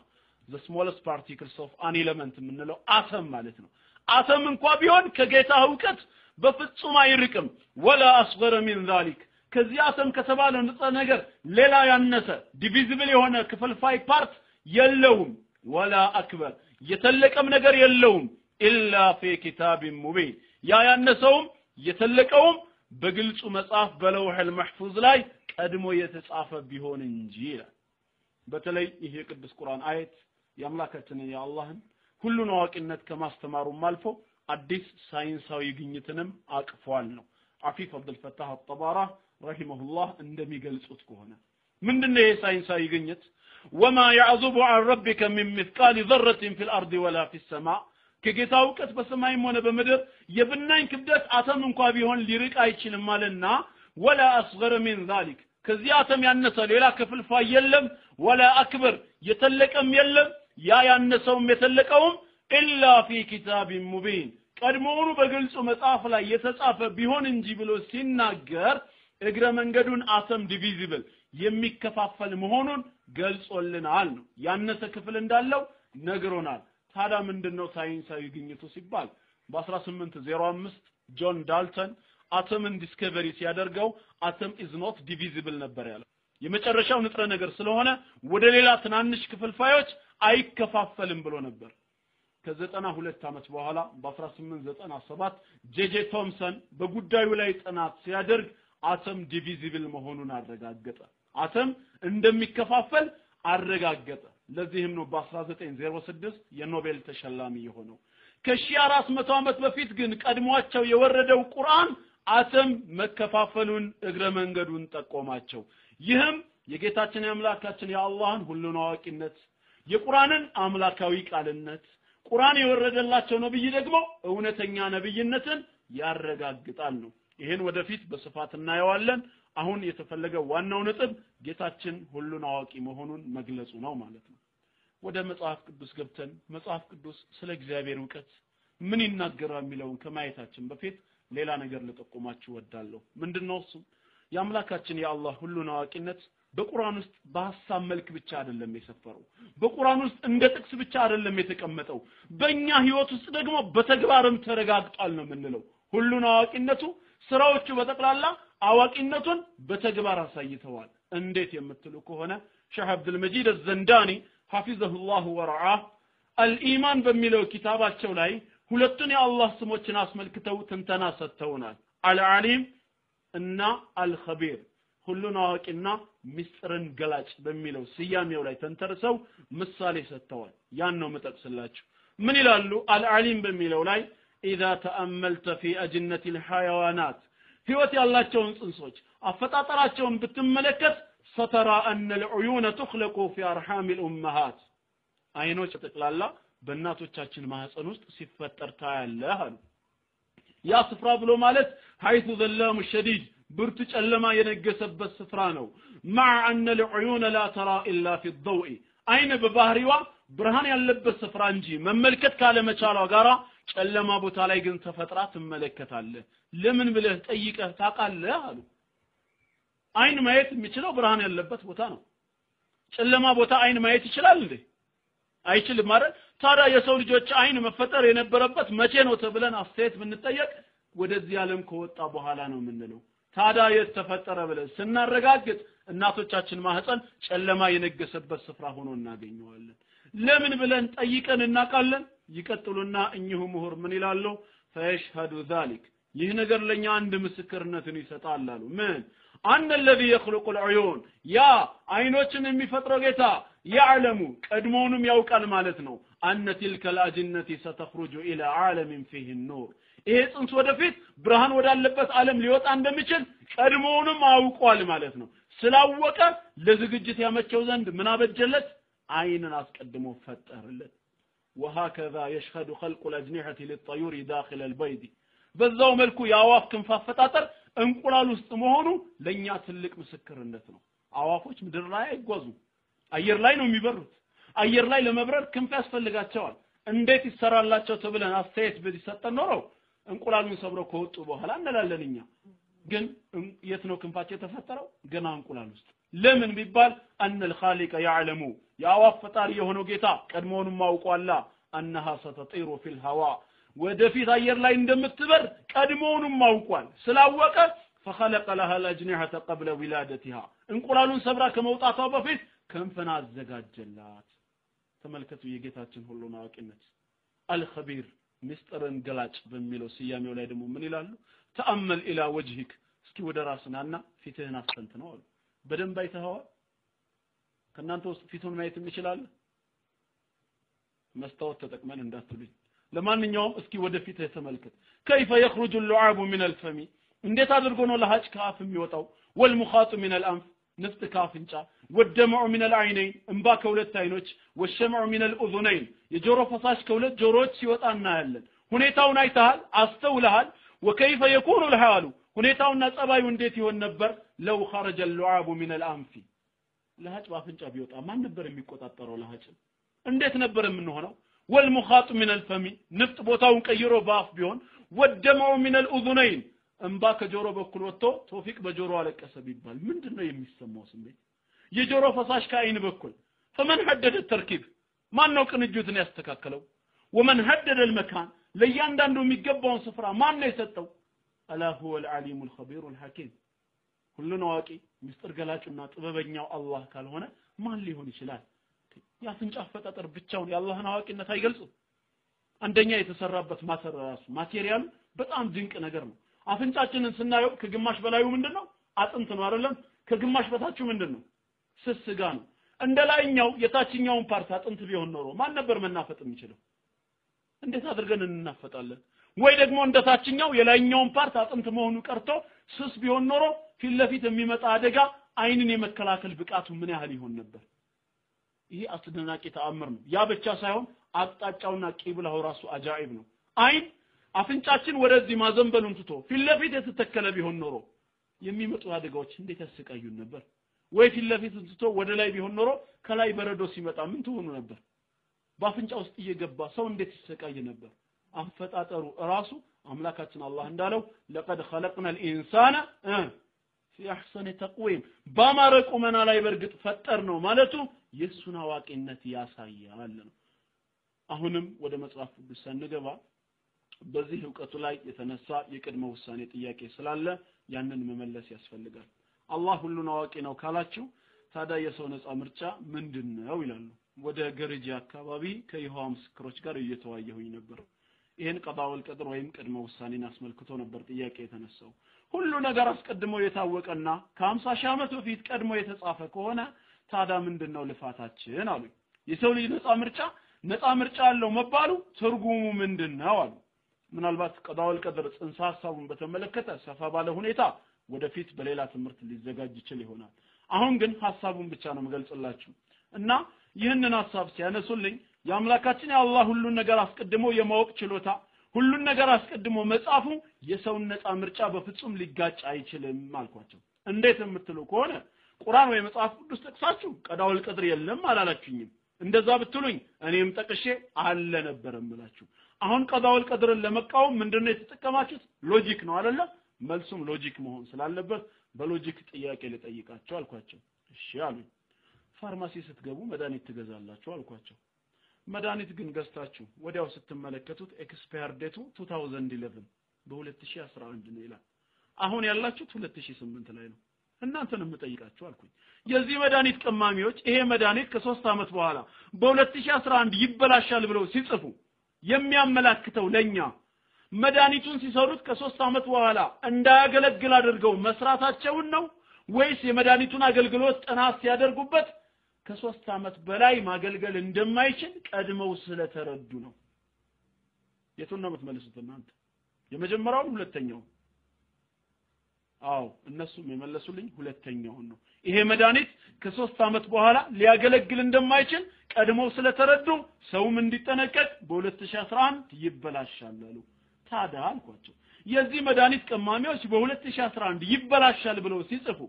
the smallest particles of an element ምንለው አተም ማለት ነው አተም እንኳን ቢሆን ከጌታ ዕውቀት በፍጹም አይርቅም ولا اصغر من ذلك ከዚህ አተም ከተባለ ንጥረ ነገር ሌላ ያነሰ ዲቪዚብል የሆነ ክፍልፋይ ፓርት የለውም ولا اكبر የተለቀም ነገር የለውም ኢላ في كتاب مبين ያነሰውም የተለቀውም በግልጹ መጽሐፍ በለውህ المحفوظ ላይ ቀድሞ የተጻፈ ቢሆን እንጂ በተለይ ይሄ ቅዱስ ቁርአን አየት የአምላካችንን የአላህን ሁሉን አዋቂነት ከማስተማሩም አልፎ አዲስ ሳይንሳዊ ግኝትንም አቅፏል ነው አፊፍ አብዱል ፈታህ አጠባራ ረሂመሁላህ እንደሚገልጹት ከሆነ ምንድነው ይሄ ሳይንሳዊ ግኝት وما يعذب عن ربك من مثقال ذرة في الأرض ولا في السماء ከጌታ እውቀት በሰማይም ሆነ በምድር የብናኝ ክብደት አተም እንኳን ቢሆን ሊርቅ አይችልም ማለትና ولا أصغر من ذلك ከዚህ አተም ያነሰ ሌላ ክፍልፋይ የለም ولا أكبر የተለቀም የለም ያ ያነሰውም የተለቀውም إلا في كتاب مبين ቀድሞውኑ በግልጽ መጽሐፍ ላይ የተጻፈ ቢሆን እንጂ ብሎ ሲናገር እግረ መንገዱን አተም ዲቪዚብል የሚከፋፈል መሆኑን ገልጾልናል ነው ያነሰ ክፍል እንዳለው ነግሮናል ታዲያ ምንድነው ሳይንሳዊ ግኝቱ ሲባል በ1805 ጆን ዳልተን አተምን ዲስከቨሪ ሲያደርገው አተም is not divisible ነበር ያለው የመጨረሻው ንጥረ ነገር ስለሆነ ወደ ሌላ ትናንሽ ክፍልፋዮች አይከፋፈልም ብሎ ነበር ከ92 ዓመት በኋላ በ1897 ጄጄ ቶምሰን በጉዳዩ ላይ ጥናት ሲያደርግ አተም ዲቪዚብል መሆኑን አረጋገጠ አተም እንደሚከፋፈል አረጋገጠ ለዚህም ነው በ1906 የኖቤል ተሸላሚ የሆነው ከ1400 ዓመት በፊት ግን ቀድሟቸው የወረደው ቁርአን አተም መከፋፈሉን እግረ መንገዱን ጠቆማቸው ይህም የጌታችን የአምላካችን የአላህን ሁሉን አዋቂነት የቁርአንን አምላካዊ ቃልነት ቁርአን የወረደላቸው ነብይ ደግሞ እውነተኛ ነብይነትን ያረጋግጣል ነው ይሄን ወደፊት በስፋት እናየዋለን አሁን የተፈለገው ዋናው ነጥብ ጌታችን ሁሉን አዋቂ መሆኑን መግለጹ ነው ማለት ነው ወደ መጽሐፍ ቅዱስ ገብተን መጽሐፍ ቅዱስ ስለ እግዚአብሔር ዕውቀት ምን ይናገራል የሚለውን ከማየታችን በፊት ሌላ ነገር ልጠቁማችሁ ወዳለሁ ምንድነው እሱ የአምላካችን የአላህ ሁሉን አዋቂነት በቁርአን ውስጥ በሐሳብ መልክ ብቻ አይደለም የሰፈረው በቁርአን ውስጥ እንደ ጥቅስ ብቻ አይደለም የተቀመጠው በእኛ ህይወት ውስጥ ደግሞ በተግባርም ተረጋግጧል ነው የምንለው ሁሉን አዋቂነቱ ስራዎቹ በተቀላላ አዋቂነቱን በተግባር አሳይተዋል እንዴት የምትሉ ከሆነ ሼህ አብዱል መጂድ አልዘንዳኒ ሐፊዘሁላህ ወረዓህ አልኢማን በሚለው ኪታባቸው ላይ ሁለቱን የአላህ ስሞችን አስመልክተው ትንተና ሰጥተውናል አልዓሊም እና አልኸቢር ሁሉን አዋቂና ምስጢርን ገላጭ በሚለው ስያሜው ላይ ተንተርሰው ምሳሌ ሰጥተዋል ያን ነው መጠቅስላችሁ ምን ይላሉ አልዓሊም በሚለው ላይ إذا تأملت في أجنة الحيوانات ህይወት ያላቸውን ጽንሶች አፈጣጠራቸውን ብትመለከት سترى أن العيون تخلق في أرحام الأمهات አይኖች ተጠቅላላ በእናቶቻችን ማህፀን ውስጥ ሲፈጠር ታያለህ አሉ ያ ስፍራ ብሎ ማለት حيث ظلام الشديد ብርቱ ጨለማ የነገሰበት ስፍራ ነው مع أن العيون لا ترى إلا في الضوء አይን በባህሪዋ ብርሃን ያለበት ስፍራ እንጂ መመልከት ካለ መቻሏ ጋራ ጨለማ ቦታ ላይ ግን ተፈጥራ ትመለከታለህ ለምን ብለህ ጠይቀህ ታውቃለህ አሉ አይን ማየት የሚችለው ብርሃን ያለበት ቦታ ነው ጨለማ ቦታ አይን ማየት ይችላል እንዴ አይችልም ማለት ታዲያ የሰው ልጆች አይን መፈጠር የነበረበት መቼ ነው ተብለን አስተያየት ብንጠየቅ ወደዚህ ዓለም ከወጣ በኋላ ነው የምንለው ታዲያ የተፈጠረ ብለን ስናረጋግጥ እናቶቻችን ማህፀን ጨለማ የነገሰበት ስፍራ ሆኖ እናገኘዋለን ለምን ብለን ጠይቀን እናቃለን ይቀጥሉና እኚሁ ምሁር ምን ይላሉ ፈይሽሃዱ ذلك ይህ ነገር ለኛ አንድ ምስክርነትን ይሰጣል አሉ ምን أن الذي يخلق العيون يا አይኖችን የሚፈጥረው ጌታ يعلم ቀድሞውንም ያውቃል ማለት ነው أن تلك الأجنة ستخرج إلى عالم فيه النور ይሄ ጽንስ ወደፊት ብርሃን ወዳለበት ዓለም ሊወጣ እንደሚችል ቀድሞውንም አውቋል ማለት ነው ስላወቀ ለዝግጅት ያመቸው ዘንድ ምን አበጀለት አይንን አስቀድሞ ፈጠረለት وهكذا يشهد خلق الأجنحة للطيور داخل البيض በዛው መልኩ ያዋፍ ክንፍ አፈጣጠር እንቁላል ውስጥ መሆኑ ለኛ ትልቅ ምስክርነት ነው አዋፎች ምድር ላይ አይጓዙ አየር ላይ ነው የሚበሩት አየር ላይ ለመብረር ክንፍ ያስፈልጋቸዋል እንዴት ይሰራላቸው ተብለን አስተያየት ቢሰጠን ኖሮ እንቁላሉን ሰብረው ከወጡ በኋላ እንላለንኛ ግን የት ነው ክንፋቸው የተፈጠረው ገና እንቁላል ውስጥ ለምን ቢባል ان الخالق يعلم ያዋፍ ፈጣሪ የሆነው ጌታ ቀድሞውንም አውቋላ انها ستطير في الهواء ወደፊት አየር ላይ እንደምትበር ቀድሞውንም አውቋል ስላወቀ فخلق لها الاجنحه قبل ولادتها እንቁላሉን ሰብራ ከመውጣቷ በፊት ክንፍን አዘጋጀላት ተመልከቱ የጌታችን ሁሉን አዋቂነት አልኸቢር ምስጢርን ገላጭ በሚለው ስያሜው ላይ ደግሞ ምን ይላሉ ተአመል ኢላ ወጅሂክ እስኪ ወደ ራስናና ፊትህን አስተንትነው አሉ በደንብ አይተኸዋል ከናንተ ውስጥ ፊቱን ማየት ይችላል መስታወት ተጠቅመን እንዳትሉኝ ለማንኛውም እስኪ ወደፊት ተመልከት كيف يخرج اللعاب من الفم እንዴት አድርጎ ነው ለሐጭ ከአፍ የሚወጣው والمخاط من الانف نفط ካፍንጫ والدمع من العينين እንባ ከሁለት አይኖች والشمع من الاذنين የጆሮ ፈሳሽ ከሁለት ጆሮዎች ሲወጣ እናያለን ሁኔታውን አይተሃል አስተውለሃል وكيف يكون الحال ሁኔታውና ጸባዩ እንዴት ይሆን ነበር لو خرج اللعاب من الانف ለሐጭ ባፍንጫ ቢወጣ ማን ነበር የሚቆጣጠረው ለሐጭ እንዴት ነበር የምንሆነው والمخاط من الفم نفط ቦታውን ቀይሮ ባፍ ቢሆን والدمع من الاذنين እንባ ከጆሮ በኩል ወጥቶ ቶፊቅ በጆሮ አለቀሰ ቢባል ምንድነው የሚሰማው ስሜት የጆሮ ፈሳሽ ከአይን በኩል فمن حدد التركيب ማን ነው ቅንጅቱን ያስተካከለው ومن حدد المكان ለያንዳንዱ የሚገባውን ስፍራ ማን ነው የሰጠው الا هو العليم الخبير الحكيم ሁሉን አዋቂ ምስጢር ገላጭና ጥበበኛው አላህ ካልሆነ ማን ሊሆን ይችላል ያፍንጫ አፈጣጠር ብቻውን የአላህን አዋቂነት አይገልጽም አንደኛ የተሰራበት ማቴሪያል በጣም ድንቅ ነገር ነው አፍንጫችንን ስናየው ከግማሽ በላዩ ምንድነው አጥንት ነው አይደለም ከግማሽ በታቹ ምንድነው ስስጋ ነው እንደላይኛው የታችኛውን ፓርት አጥንት ቢሆን ኖሮ ማን ነበር መናፈጥ የሚችለው እንዴት አድርገን እንናፈጣለን ወይ ደግሞ እንደታችኛው የላይኛውን ፓርት አጥንት መሆኑ ቀርቶ ስስ ቢሆን ኖሮ ፊት ለፊት የሚመጣ አደጋ አይንን የመከላከል ብቃቱ ምን ያህል ይሆን ነበር ይሄ አስደናቂ ተአምር ነው ያ ብቻ ሳይሆን አቅጣጫውና ቂብላው ራሱ አጃኢብ ነው አይን አፍንጫችን ወደዚህ ማዘንበሉን ትቶ ፊት ለፊት የተተከለ ቢሆን ኖሮ የሚመጡ አደጋዎች እንዴት ያስቃዩን ነበር ወይ ፊት ለፊት ትቶ ወደ ላይ ቢሆን ኖሮ ከላይ በረዶ ሲመጣ ምን ትሆኑ ነበር በአፍንጫ ውስጥ እየገባ ሰው እንዴት ይሰቃይ ነበር አፈጣጠሩ ራሱ አምላካችን አላህ እንዳለው لقد خلقنا الانسان في احسن تقويم ባማረቁ መና ላይ በርግጥ ፈጠር ነው ማለቱ የሱን አዋቂነት ያሳያል ነው አሁንም ወደ መጽሐፍ ቅዱስ እንገባ በዚህ ዕውቀቱ ላይ የተነሳ የቅድመ ውሳኔ ጥያቄ ስላለ ያንን መመለስ ያስፈልጋል አላህ ሁሉን አዋቂ ነው ካላችሁ ታዲያ የሰው ነፃ ምርጫ ምንድነው ይላሉ ወደ ገርጂ አካባቢ ከይሖዋ ምስክሮች ጋር እየተዋየሁኝ ነበር ይሄን ቀዳውል ቀድር ወይም ቅድመ ውሳኔን አስመልክቶ ነበር ጥያቄ የተነሳው ሁሉ ነገር አስቀድሞ የታወቀና ከ50 ሺህ ዓመት በፊት ቀድሞ የተጻፈ ከሆነ ታዲያ ምንድነው ልፋታችን አሉ የሰው ልጅ ነፃ ምርጫ አለው መባሉ ትርጉሙ ምንድነው አሉ ምናልባት ቀዳውል ቀድር ጽንሰ ሐሳቡን በተመለከተ ሰፋ ባለ ሁኔታ ወደፊት በሌላ ትምህርት ሊዘጋጅ ይችላል ይሆናል አሁን ግን ሐሳቡን ብቻ ነው መገልጽላችሁ እና ይህንን ሐሳብ ሲያነሱልኝ ያምላካችን ያአላህ ሁሉን ነገር አስቀድሞ የማወቅ ችሎታ ሁሉን ነገር አስቀድሞ መጻፉ የሰው ነፃ ምርጫ በፍጹም ሊጋጭ አይችልም አልኳቸው እንዴት የምትሉ ከሆነ ቁርአን ወይ መጽሐፍ ቅዱስ ተክሳችሁ ቀዳውል ቀድር የለም አላላችሁኝም እንደዛ ብትሉኝ እኔም ጠቅሼ አለ ነበር እምላችሁ አሁን ቀዳውል ቀድርን ለመቃወም ምንድነው የተጠቀማችሁት ሎጂክ ነው አይደለ መልሱም ሎጂክ መሆን ስላለበት በሎጂክ ጥያቄ ልጠይቃቸው አልኳቸው እሺ አሉ ፋርማሲ ስትገቡ መድኃኒት ትገዛላችሁ አልኳቸው መድኃኒት ግን ገዝታችሁ ወዲያው ስትመለከቱት ኤክስፓየር ዴቱ 2011 በ2011 ነው ይላል አሁን ያላችሁት 2008 ላይ ነው እናንተንም መጠይቃችሁ አልኩኝ የዚህ መድኃኒት ቀማሚዎች ይሄ መድኃኒት ከ3 አመት በኋላ በ2011 ይበላሻል ብለው ሲጽፉ የሚያመላክተው ለኛ መድኃኒቱን ሲሰሩት ከ3 አመት በኋላ እንዳያገለግል አድርገው መስራታቸውን ነው ወይስ የመድኃኒቱን አገልግሎት ጥናት ሲያደርጉበት ከ3 አመት በላይ ማገልገል እንደማይችል ቀድመው ስለተረዱ ነው የቱን ነው የምትመልሱት እናንተ የመጀመሪያው ሁለተኛው አው እነሱም የመለሱልኝ ሁለተኛው ነው ይሄ መድኃኒት ከ3 አመት በኋላ ሊያገለግል እንደማይችል ቀድመው ስለተረዱ ሰውም እንዲጠነቀቅ በ2011 ይበላሻል አሉ ታዲያ አልኳቸው የዚህ መድኃኒት ቀማሚዎች በ2011 ይበላሻል ብለው ሲጽፉ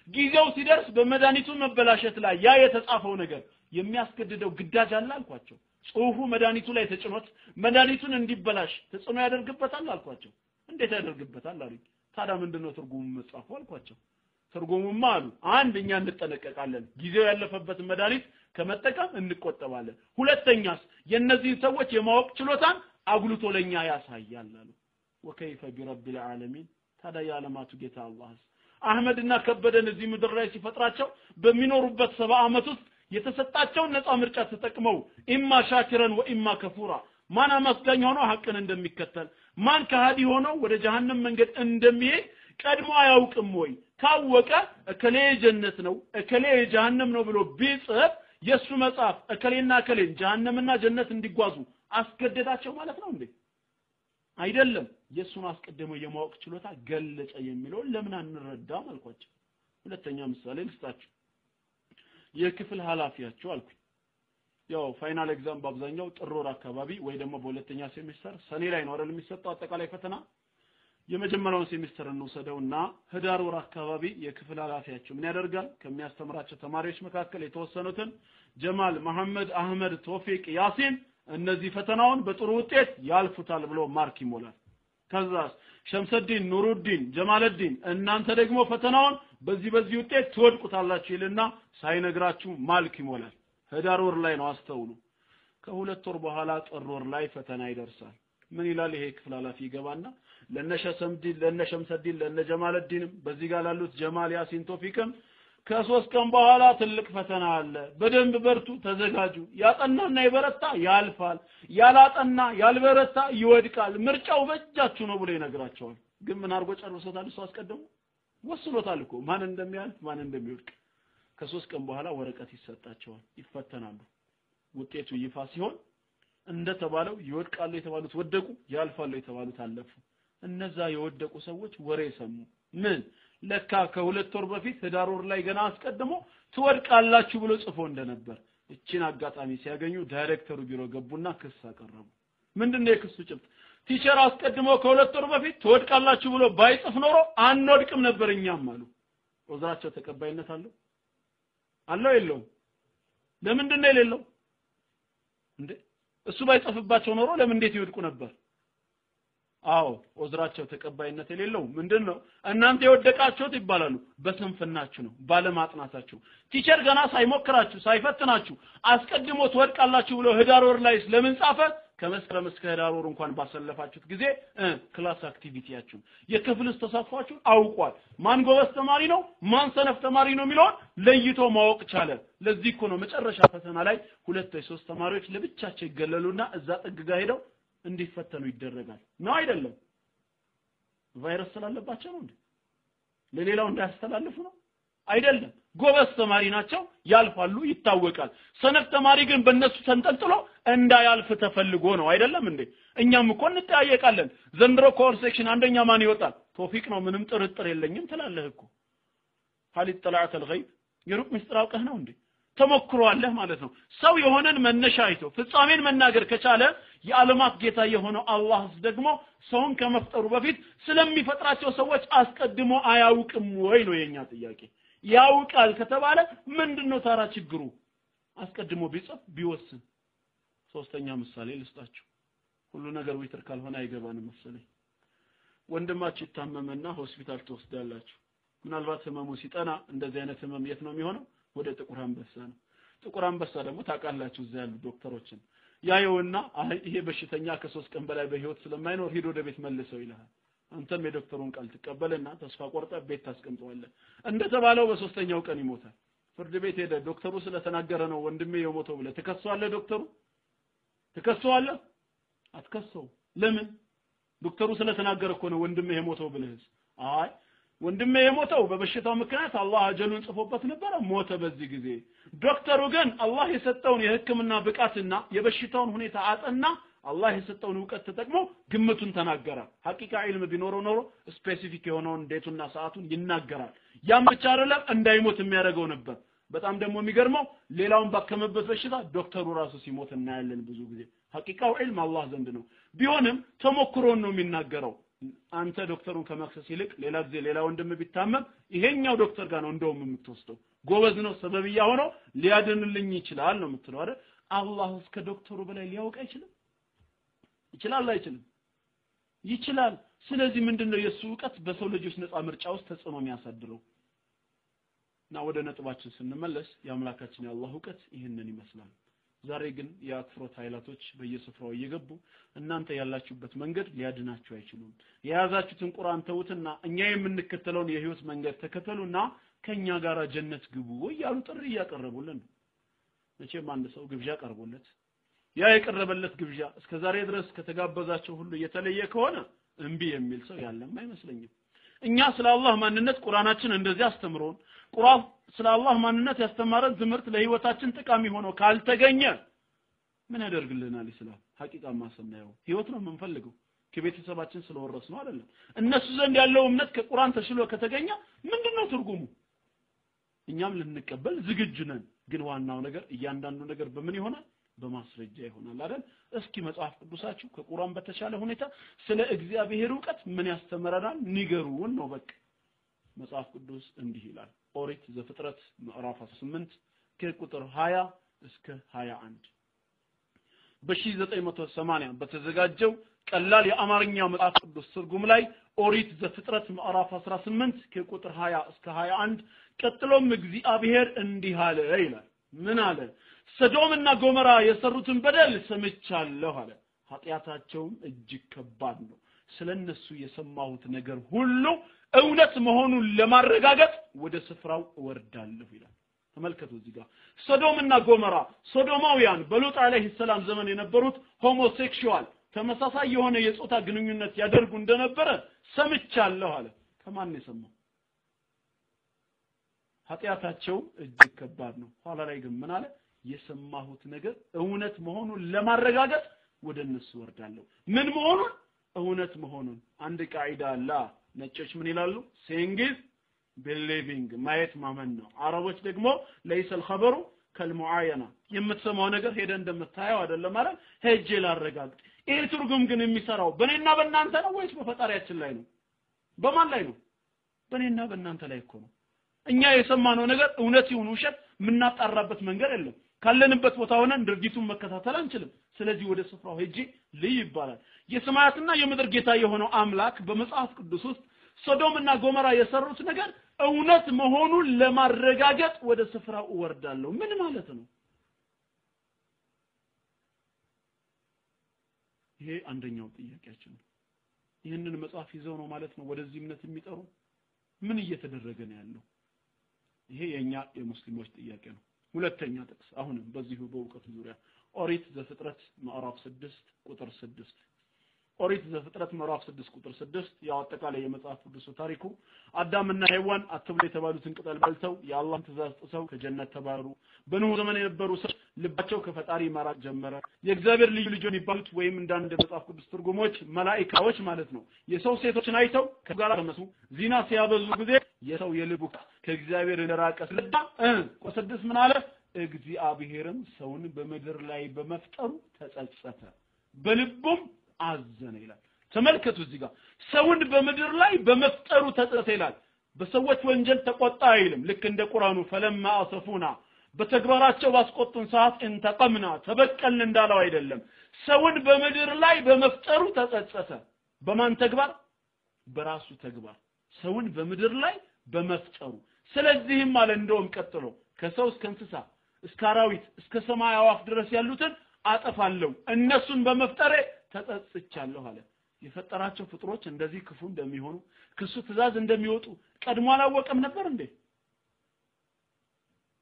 ጊዜው ሲደርስ በመድኃኒቱ መበላሸት ላይ ያ የተጻፈው ነገር የሚያስገድደው ግዳጅ አለ አልኳቸው ጽሁፉ መድኃኒቱ ላይ ተጭኖት መድኃኒቱን እንዲበላሽ ተጽዕኖ ያደርግበታል አልኳቸው እንዴት ያደርግበታል አሉኝ ታዲያ ምንድነው ትርጉሙ መጻፉ አልኳቸው ትርጉሙማ አሉ አንደኛ እንጠነቀቃለን ጊዜው ያለፈበት መድኃኒት ከመጠቀም እንቆጠባለን ሁለተኛስ የነዚህ ሰዎች የማወቅ ችሎታን አጉልቶ ለኛ ያሳያል አሉ ወከይፈ ቢረብ العالمين ታዲያ የዓለማቱ ጌታ አላህ አህመድና ከበደን እዚህ ምድር ላይ ሲፈጥራቸው በሚኖሩበት 70 አመት ውስጥ የተሰጣቸው ነፃ ምርጫ ተጠቅመው ኢማ ሻኪረን ወኢማ ከፉራ ማን አመስጋኝ ሆኖ ሐቅን እንደሚከተል ማን ከሃዲ ሆኖ ወደ ጀሃነም መንገድ እንደሚሄድ ቀድሞ አያውቅም ወይ ካወቀ እከሌ ጀነት ነው እከሌ ጀሃነም ነው ብሎ ቢጽፍ የሱ መጽሐፍ እከሌና እከሌን ጀሃነምና ጀነት እንዲጓዙ አስገደዳቸው ማለት ነው እንዴ? አይደለም። የሱን አስቀድመው የማወቅ ችሎታ ገለጸ የሚለው ለምን አንረዳም አልኳቸው። ሁለተኛ ምሳሌ ልስጣችሁ። የክፍል ኃላፊያቸው አልኩኝ። ያው ፋይናል ኤግዛም በአብዛኛው ጥር ወር አካባቢ ወይ ደግሞ በሁለተኛ ሴሚስተር ሰኔ ላይ ነው አይደል የሚሰጠው አጠቃላይ ፈተና። የመጀመሪያውን ሴሚስተር እንወሰደውና ህዳር ወር አካባቢ የክፍል ኃላፊያቸው ምን ያደርጋል? ከሚያስተምራቸው ተማሪዎች መካከል የተወሰኑትን ጀማል፣ መሐመድ፣ አህመድ፣ ቶፊቅ፣ ያሲን እነዚህ ፈተናውን በጥሩ ውጤት ያልፉታል ብሎ ማርክ ይሞላል። ከዛስ ሸምሰዲን፣ ኑሩዲን፣ ጀማልዲን እናንተ ደግሞ ፈተናውን በዚህ ውጤት ትወድቁታላችሁ ይልና ሳይነግራችሁ ማልክ ይሞላል። ህዳር ወር ላይ ነው አስተውሉ። ከሁለት ወር በኋላ ጥር ወር ላይ ፈተና ይደርሳል። ምን ይላል? ይሄ ክፍል ኃላፊ ይገባና ለነሸምሰዲን ለነጀማልዲንም በዚህ ጋር ላሉት ጀማል፣ ያሲን፣ ቶፊቅም ከ3 ቀን በኋላ ትልቅ ፈተና አለ፣ በደንብ በርቱ፣ ተዘጋጁ። ያጠናና ይበረታ ያልፋል፣ ያላጠና ያልበረታ ይወድቃል፣ ምርጫው በእጃችሁ ነው ብሎ ይነግራቸዋል። ግን ምን አርጎ ጨርሶታል? እሱ አስቀድሞ ወስኖታል እኮ ማን እንደሚያልፍ ማን እንደሚወድቅ። ከ3 ቀን በኋላ ወረቀት ይሰጣቸዋል፣ ይፈተናሉ። ውጤቱ ይፋ ሲሆን እንደተባለው ይወድቃሉ የተባሉት ወደቁ፣ ያልፋሉ የተባሉት አለፉ። እነዛ የወደቁ ሰዎች ወሬ ሰሙ። ምን ለካ ከሁለት ወር በፊት ህዳር ወር ላይ ገና አስቀድሞ ትወድቃላችሁ ብሎ ጽፎ እንደነበር። እቺን አጋጣሚ ሲያገኙ ዳይሬክተሩ ቢሮ ገቡና ክስ አቀረቡ። ምንድነው የክሱ ጭብጥ? ቲቸር አስቀድሞ ከሁለት ወር በፊት ትወድቃላችሁ ብሎ ባይጽፍ ኖሮ አንወድቅም ነበር እኛም አሉ። ወዝራቸው ተቀባይነት አለው የለውም? ለምንድነው የሌለው እንዴ? እሱ ባይጽፍባቸው ኖሮ ለምን እንዴት ይወድቁ ነበር? አዎ ወዝራቸው ተቀባይነት የሌለው ምንድነው? እናንተ የወደቃችሁት ይባላሉ በስንፍናችሁ ነው፣ ባለማጥናታችሁ። ቲቸር ገና ሳይሞክራችሁ ሳይፈትናችሁ አስቀድሞ ትወድቃላችሁ ብሎ ህዳር ወር ላይ ለምን ጻፈ? ከመስከረም እስከ ህዳር ወር እንኳን ባሰለፋችሁት ጊዜ ክላስ አክቲቪቲያችሁ የክፍልስ ተሳትፏችሁ አውቋል። ማን ጎበዝ ተማሪ ነው ማን ሰነፍ ተማሪ ነው የሚለው ለይቶ ማወቅ ቻለ። ለዚህ እኮ ነው መጨረሻ ፈተና ላይ 2 ወይ 3 ተማሪዎች ለብቻቸው ይገለሉና እዛ ጥግ ጋር ሄደው እንዲፈተኑ ይደረጋል። ነው አይደለም? ቫይረስ ስላለባቸው ነው እንዴ? ለሌላው እንዳያስተላልፉ ነው አይደለም? ጎበዝ ተማሪ ናቸው ያልፋሉ ይታወቃል። ሰነፍ ተማሪ ግን በእነሱ ተንጠልጥሎ እንዳያልፍ ተፈልጎ ነው አይደለም እንዴ? እኛም እኮ እንጠያየቃለን። ዘንድሮ ኮርስ ሴክሽን አንደኛ ማን ይወጣል? ቶፊቅ ነው ምንም ጥርጥር የለኝም ትላለህ እኮ። ሐሊት ጠላዓት الغيب የሩቅ ምስጢር አውቀህ ነው እንዴ? ተሞክሯለህ ማለት ነው። ሰው የሆነን መነሻ አይቶ ፍጻሜን መናገር ከቻለ የዓለማት ጌታ የሆነው አላህ ደግሞ ሰውን ከመፍጠሩ በፊት ስለሚፈጥራቸው ሰዎች አስቀድሞ አያውቅም ወይ ነው የኛ ጥያቄ። ያውቃል ከተባለ ምንድነው ታራ ችግሩ? አስቀድሞ ቢጽፍ ቢወስን። ሶስተኛ ምሳሌ ልስጣችሁ። ሁሉ ነገር ዊትር ካልሆነ አይገባንም መሰለኝ። ወንድማችሁ ታመመና ሆስፒታል ተወስዳላችሁ። ምናልባት ህመሙ ሲጠና እንደዚህ አይነት ህመም የት ነው የሚሆነው? ወደ ጥቁር አንበሳ ነው። ጥቁር አንበሳ ደግሞ ታውቃላችሁ እዛ ያሉ ዶክተሮችን ያየውና ይሄ በሽተኛ ከ3 ቀን በላይ በህይወት ስለማይኖር ሄዶ ወደ ቤት መልሰው ይልሃል። አንተም የዶክተሩን ቃል ትቀበልና ተስፋ ቆርጠ ቤት ታስቀምጠዋለህ። እንደተባለው በሶስተኛው ቀን ይሞታል። ፍርድ ቤት ሄደ ዶክተሩ ስለተናገረ ነው ወንድሜ የሞተው ብለህ ትከሰዋለህ? ዶክተሩ ትከሰዋለህ? አትከሰው። ለምን? ዶክተሩ ስለተናገረ እኮ ነው ወንድሜ የሞተው ብለህስ? አይ ወንድሜ የሞተው በበሽታው ምክንያት አላህ አጀሉን ጽፎበት ነበር ሞተ በዚህ ጊዜ። ዶክተሩ ግን አላህ የሰጠውን የህክምና ብቃትና የበሽታውን ሁኔታ አጠና። አላህ የሰጠውን ዕውቀት ተጠቅሞ ግምቱን ተናገረ። ሐቂቃ ዒልም ቢኖረው ኖሮ ስፔሲፊክ የሆነውን ዴቱና ሰዓቱን ይናገራል። ያም ብቻ አይደለም እንዳይሞት የሚያደርገው ነበር። በጣም ደግሞ የሚገርመው ሌላውን ባከመበት በሽታ ዶክተሩ ራሱ ሲሞት እናያለን ብዙ ጊዜ። ሐቂቃው ዒልም አላህ ዘንድ ነው። ቢሆንም ተሞክሮን ነው የሚናገረው። አንተ ዶክተሩን ከመክሰስ ይልቅ ሌላ ጊዜ ሌላ ወንድም ቢታመም ይሄኛው ዶክተር ጋር ነው እንደውም የምትወስደው። ጎበዝ ነው ሰበብያ ሆኖ ሊያድንልኝ ይችላል ነው የምትለው አይደል? አላህ እስከ ዶክተሩ በላይ ሊያውቅ አይችልም? ይችላል አይችልም? ይችላል። ስለዚህ ምንድነው የሱ ዕውቀት በሰው ልጆች ነፃ ምርጫ ውስጥ ተጽዕኖ የሚያሳድረው? እና ወደ ነጥባችን ስንመለስ የአምላካችን የአላህ ዕውቀት ይህንን ይመስላል። ዛሬ ግን የአክፍሮት ኃይላቶች በየስፍራው እየገቡ እናንተ ያላችሁበት መንገድ ሊያድናችሁ አይችሉም። የያዛችሁትን ቁርአን ተውትና እኛ የምንከተለውን የህይወት መንገድ ተከተሉና ከኛ ጋር ጀነት ግቡ እያሉ ጥሪ እያቀረቡልን ነው። መቼም አንድ ሰው ግብዣ ቀርቦለት ያ የቀረበለት ግብዣ እስከዛሬ ድረስ ከተጋበዛቸው ሁሉ የተለየ ከሆነ እንቢ የሚል ሰው ያለም አይመስለኝም። እኛ ስለ አላህ ማንነት ቁርአናችን እንደዚህ አስተምሮን ቁርአን ስለ አላህ ማንነት ያስተማረን ትምህርት ለህይወታችን ጠቃሚ ሆኖ ካልተገኘ ምን ያደርግልናል ኢስላም? ሐቂቃማ ስናየው ህይወት ነው የምንፈልገው ከቤተሰባችን ስለወረስ ነው አይደለም። እነሱ ዘንድ ያለው እምነት ከቁርአን ተሽሎ ከተገኘ ምንድነው ትርጉሙ? እኛም ልንቀበል ዝግጁ ነን። ግን ዋናው ነገር እያንዳንዱ ነገር በምን ይሆናል? በማስረጃ ይሆናል አይደል? እስኪ መጽሐፍ ቅዱሳችሁ ከቁርአን በተሻለ ሁኔታ ስለ እግዚአብሔር ዕውቀት ምን ያስተምረናል ንገሩን ነው በቃ። መጽሐፍ ቅዱስ እንዲህ ይላል። ኦሪት ዘፍጥረት ምዕራፍ 8 ከቁጥር 20 እስከ 21 በ1980 በተዘጋጀው ቀላል የአማርኛ መጽሐፍ ቅዱስ ትርጉም ላይ ኦሪት ዘፍጥረት ምዕራፍ 18 ከቁጥር 20 እስከ 21 ቀጥሎም እግዚአብሔር እንዲህ አለ ይላል። ምን አለ? ሰዶምና ጎሞራ የሰሩትን በደል ሰምቻለሁ አለ። ኃጢያታቸውም እጅግ ከባድ ነው። ስለነሱ የሰማሁት ነገር ሁሉ እውነት መሆኑን ለማረጋገጥ ወደ ስፍራው እወርዳለሁ ይላል። ተመልከቱ እዚህ ጋር ሰዶምና ጎሞራ ሶዶማውያን በሉጥ አለይሂ ሰላም ዘመን የነበሩት ሆሞሴክሹዋል ተመሳሳይ የሆነ የጾታ ግንኙነት ያደርጉ እንደነበረ ሰምቻለሁ አለ። ከማን ነው የሰማው? ኃጢያታቸው እጅግ ከባድ ነው። ኋላ ላይ ግን ምን አለ? የሰማሁት ነገር እውነት መሆኑን ለማረጋገጥ ወደ እነሱ ወርዳለሁ። ምን መሆኑን? እውነት መሆኑን። አንድ ቃዒዳ አለ። ነጮች ምን ይላሉ? saying is believing ማየት ማመን ነው። አረቦች ደግሞ ليس الخبر كالمعاينه የምትሰማው ነገር ሄደ እንደምታየው አይደለም ማለት ሄጄ ላረጋግጥ። ይሄ ትርጉም ግን የሚሰራው በእኔና በእናንተ ነው ወይስ በፈጣሪያችን ላይ ነው? በማን ላይ ነው? በእኔና በእናንተ ላይ እኮ ነው። እኛ የሰማነው ነገር እውነት ይሁን ውሸት ምናጣራበት መንገድ የለም። ካለንበት ቦታ ሆነን ድርጊቱን መከታተል አንችልም። ስለዚህ ወደ ስፍራው ሄጄ ልይ ይባላል። የሰማያትና የምድር ጌታ የሆነው አምላክ በመጽሐፍ ቅዱስ ውስጥ ሶዶምና ጎሞራ የሰሩት ነገር እውነት መሆኑን ለማረጋገጥ ወደ ስፍራው እወርዳለሁ። ምን ማለት ነው? ይሄ አንደኛው ጥያቄያችን ነው። ይሄንን መጽሐፍ ይዘው ነው ማለት ነው ወደዚህ እምነት የሚጠሩ? ምን እየተደረገ ነው ያለው? ይሄ የኛ የሙስሊሞች ጥያቄ ነው። ሁለተኛ ጥቅስ አሁንም በዚሁ በእውቀቱ ዙሪያ ኦሪት ዘፍጥረት ምዕራፍ 6 ቁጥር 6 ኦሪት ዘፍጥረት ምዕራፍ 6 ቁጥር 6 ያው አጠቃላይ የመጽሐፍ ቅዱስ ታሪኩ አዳምና ሔዋን አትብሉ የተባሉትን ቅጠል በልተው የአላህን ትእዛዝ ጥሰው ከጀነት ተባረሩ። በኖህ ዘመን የነበሩ ሰዎች ልባቸው ከፈጣሪ ማራቅ ጀመረ። የእግዚአብሔር ልዩ ልጆች የሚባሉት ወይም እንዳንድ መጽሐፍ ቅዱስ ትርጉሞች መላእክቶች ማለት ነው የሰው ሴቶችን አይተው ከጋራ ተመሱ። ዚና ሲያበዙ ጊዜ የሰው የልቡ ከእግዚአብሔር ለራቀ ስለዳ ቆሰደስ ምን አለ? እግዚአብሔርም ሰውን በምድር ላይ በመፍጠሩ ተጸጸተ በልቡም አዘነ ይላል። ተመልከቱ እዚህ ጋር ሰውን በምድር ላይ በመፍጠሩ ተጸጸተ ይላል። በሰዎች ወንጀል ተቆጣ አይልም። ልክ እንደ ቁርአኑ ፈለማ አሰፉና በተግባራቸው ባስቆጡን ሰዓት እንተቀምና ተበቀልን እንዳለው አይደለም። ሰውን በምድር ላይ በመፍጠሩ ተጸጸተ። በማን ተግባር? በራሱ ተግባር ሰውን በምድር ላይ በመፍጠሩ። ስለዚህም አለ እንደውም ቀጥሎ ከሰው እስከ እንስሳ እስከ አራዊት እስከ ሰማይ አዋፍ ድረስ ያሉትን አጠፋለሁ እነሱን በመፍጠሬ ተጸጽቻለሁ አለ። የፈጠራቸው ፍጥሮች እንደዚህ ክፉ እንደሚሆኑ ከሱ ትእዛዝ እንደሚወጡ ቀድሞ አላወቀም ነበር እንዴ?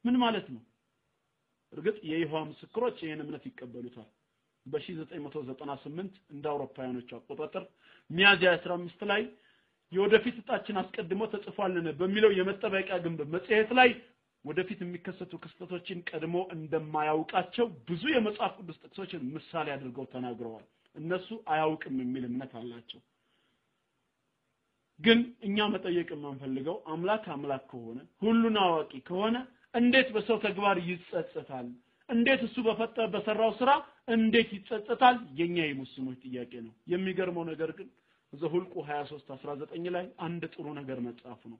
ምን ማለት ነው? እርግጥ የይሖዋ ምስክሮች ይሄን እምነት ይቀበሉታል። በ1998 እንደ አውሮፓውያኖች አቆጣጠር ሚያዝያ 15 ላይ የወደፊት እጣችን አስቀድሞ ተጽፏልን በሚለው የመጠበቂያ ግንብ መጽሔት ላይ ወደፊት የሚከሰቱ ክስተቶችን ቀድሞ እንደማያውቃቸው ብዙ የመጽሐፍ ቅዱስ ጥቅሶችን ምሳሌ አድርገው ተናግረዋል። እነሱ አያውቅም የሚል እምነት አላቸው። ግን እኛ መጠየቅ የምንፈልገው አምላክ ከሆነ ሁሉን አዋቂ ከሆነ እንዴት በሰው ተግባር ይጸጸታል? እንዴት እሱ በሰራው ስራ እንዴት ይጸጸታል? የኛ የሙስሊሞች ጥያቄ ነው። የሚገርመው ነገር ግን ዘሁልቁ 23:19 ላይ አንድ ጥሩ ነገር መጽሐፍ ነው።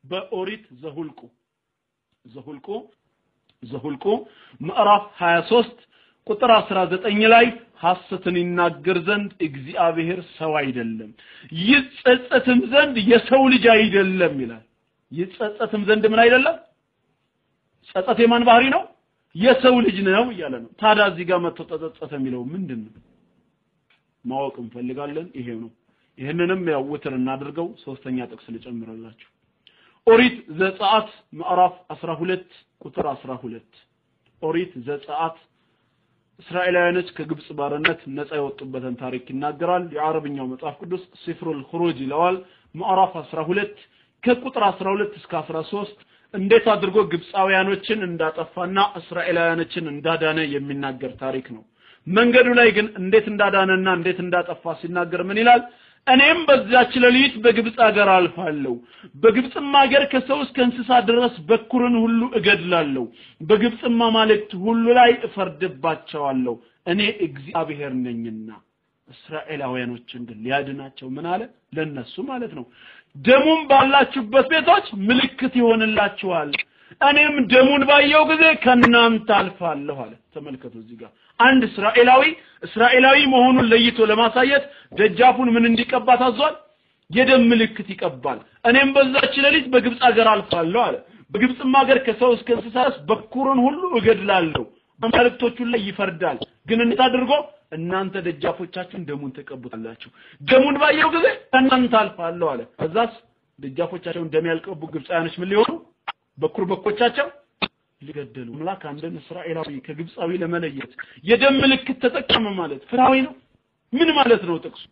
በኦሪት ዘሁልቁ ምዕራፍ 23 ቁጥር 19 ላይ ሐሰትን ይናገር ዘንድ እግዚአብሔር ሰው አይደለም ይጸጸትም ዘንድ የሰው ልጅ አይደለም ይላል። ይጸጸትም ዘንድ ምን አይደለም? ጸጸት የማን ባህሪ ነው? የሰው ልጅ ነው እያለ ነው። ታዲያ እዚህ ጋር መጥቶ ተጸጸተ የሚለው ምንድነው? ማወቅ እንፈልጋለን። ይሄ ነው። ይሄንንም ያው ወትር እናድርገው። ሶስተኛ ጥቅስ ልጨምርላችሁ። ኦሪት ዘጸአት ምዕራፍ 12 ቁጥር 12 ኦሪት ዘጸአት እስራኤላውያኖች ከግብጽ ባርነት ነፃ የወጡበትን ታሪክ ይናገራል የአረብኛው መጽሐፍ ቅዱስ ሲፍሩል ኹሩጅ ይለዋል ምዕራፍ 12 ከቁጥር 12 እስከ 13 እንዴት አድርጎ ግብጻውያኖችን እንዳጠፋና እስራኤላውያኖችን እንዳዳነ የሚናገር ታሪክ ነው መንገዱ ላይ ግን እንዴት እንዳዳነና እንዴት እንዳጠፋ ሲናገር ምን ይላል እኔም በዛች ሌሊት በግብጽ ሀገር አልፋለሁ በግብጽም ሀገር ከሰው እስከ እንስሳ ድረስ በኩርን ሁሉ እገድላለሁ በግብጽም ማማልክት ሁሉ ላይ እፈርድባቸዋለሁ እኔ እግዚአብሔር ነኝና እስራኤላውያኖችን ግን ሊያድናቸው ምን አለ ለነሱ ማለት ነው ደሙን ባላችሁበት ቤቶች ምልክት ይሆንላችኋል እኔም ደሙን ባየው ጊዜ ከናንተ አልፋለሁ አለ ተመልከቱ እዚህ ጋር አንድ እስራኤላዊ መሆኑን ለይቶ ለማሳየት ደጃፉን ምን እንዲቀባ ታዟል የደም ምልክት ይቀባል እኔም በዛች ሌሊት በግብጽ ሀገር አልፋለሁ አለ በግብጽም ሀገር ከሰው እስከ እንስሳስ በኩርን ሁሉ እገድላለሁ አማልክቶቹ ላይ ይፈርዳል ግን እንዴት አድርጎ እናንተ ደጃፎቻችሁን ደሙን ተቀቡታላችሁ ደሙን ባየው ጊዜ እናንተ አልፋለሁ አለ ከዛስ ደጃፎቻቸውን ደም ያልቀቡ ግብጻውያኖች ምን ሊሆኑ በኩርበኮቻቸው ሊገደሉ አምላክ አንድን እስራኤላዊ ከግብጻዊ ለመለየት የደም ምልክት ተጠቀመ ማለት ፍራዊ ነው ምን ማለት ነው ጥቅሱ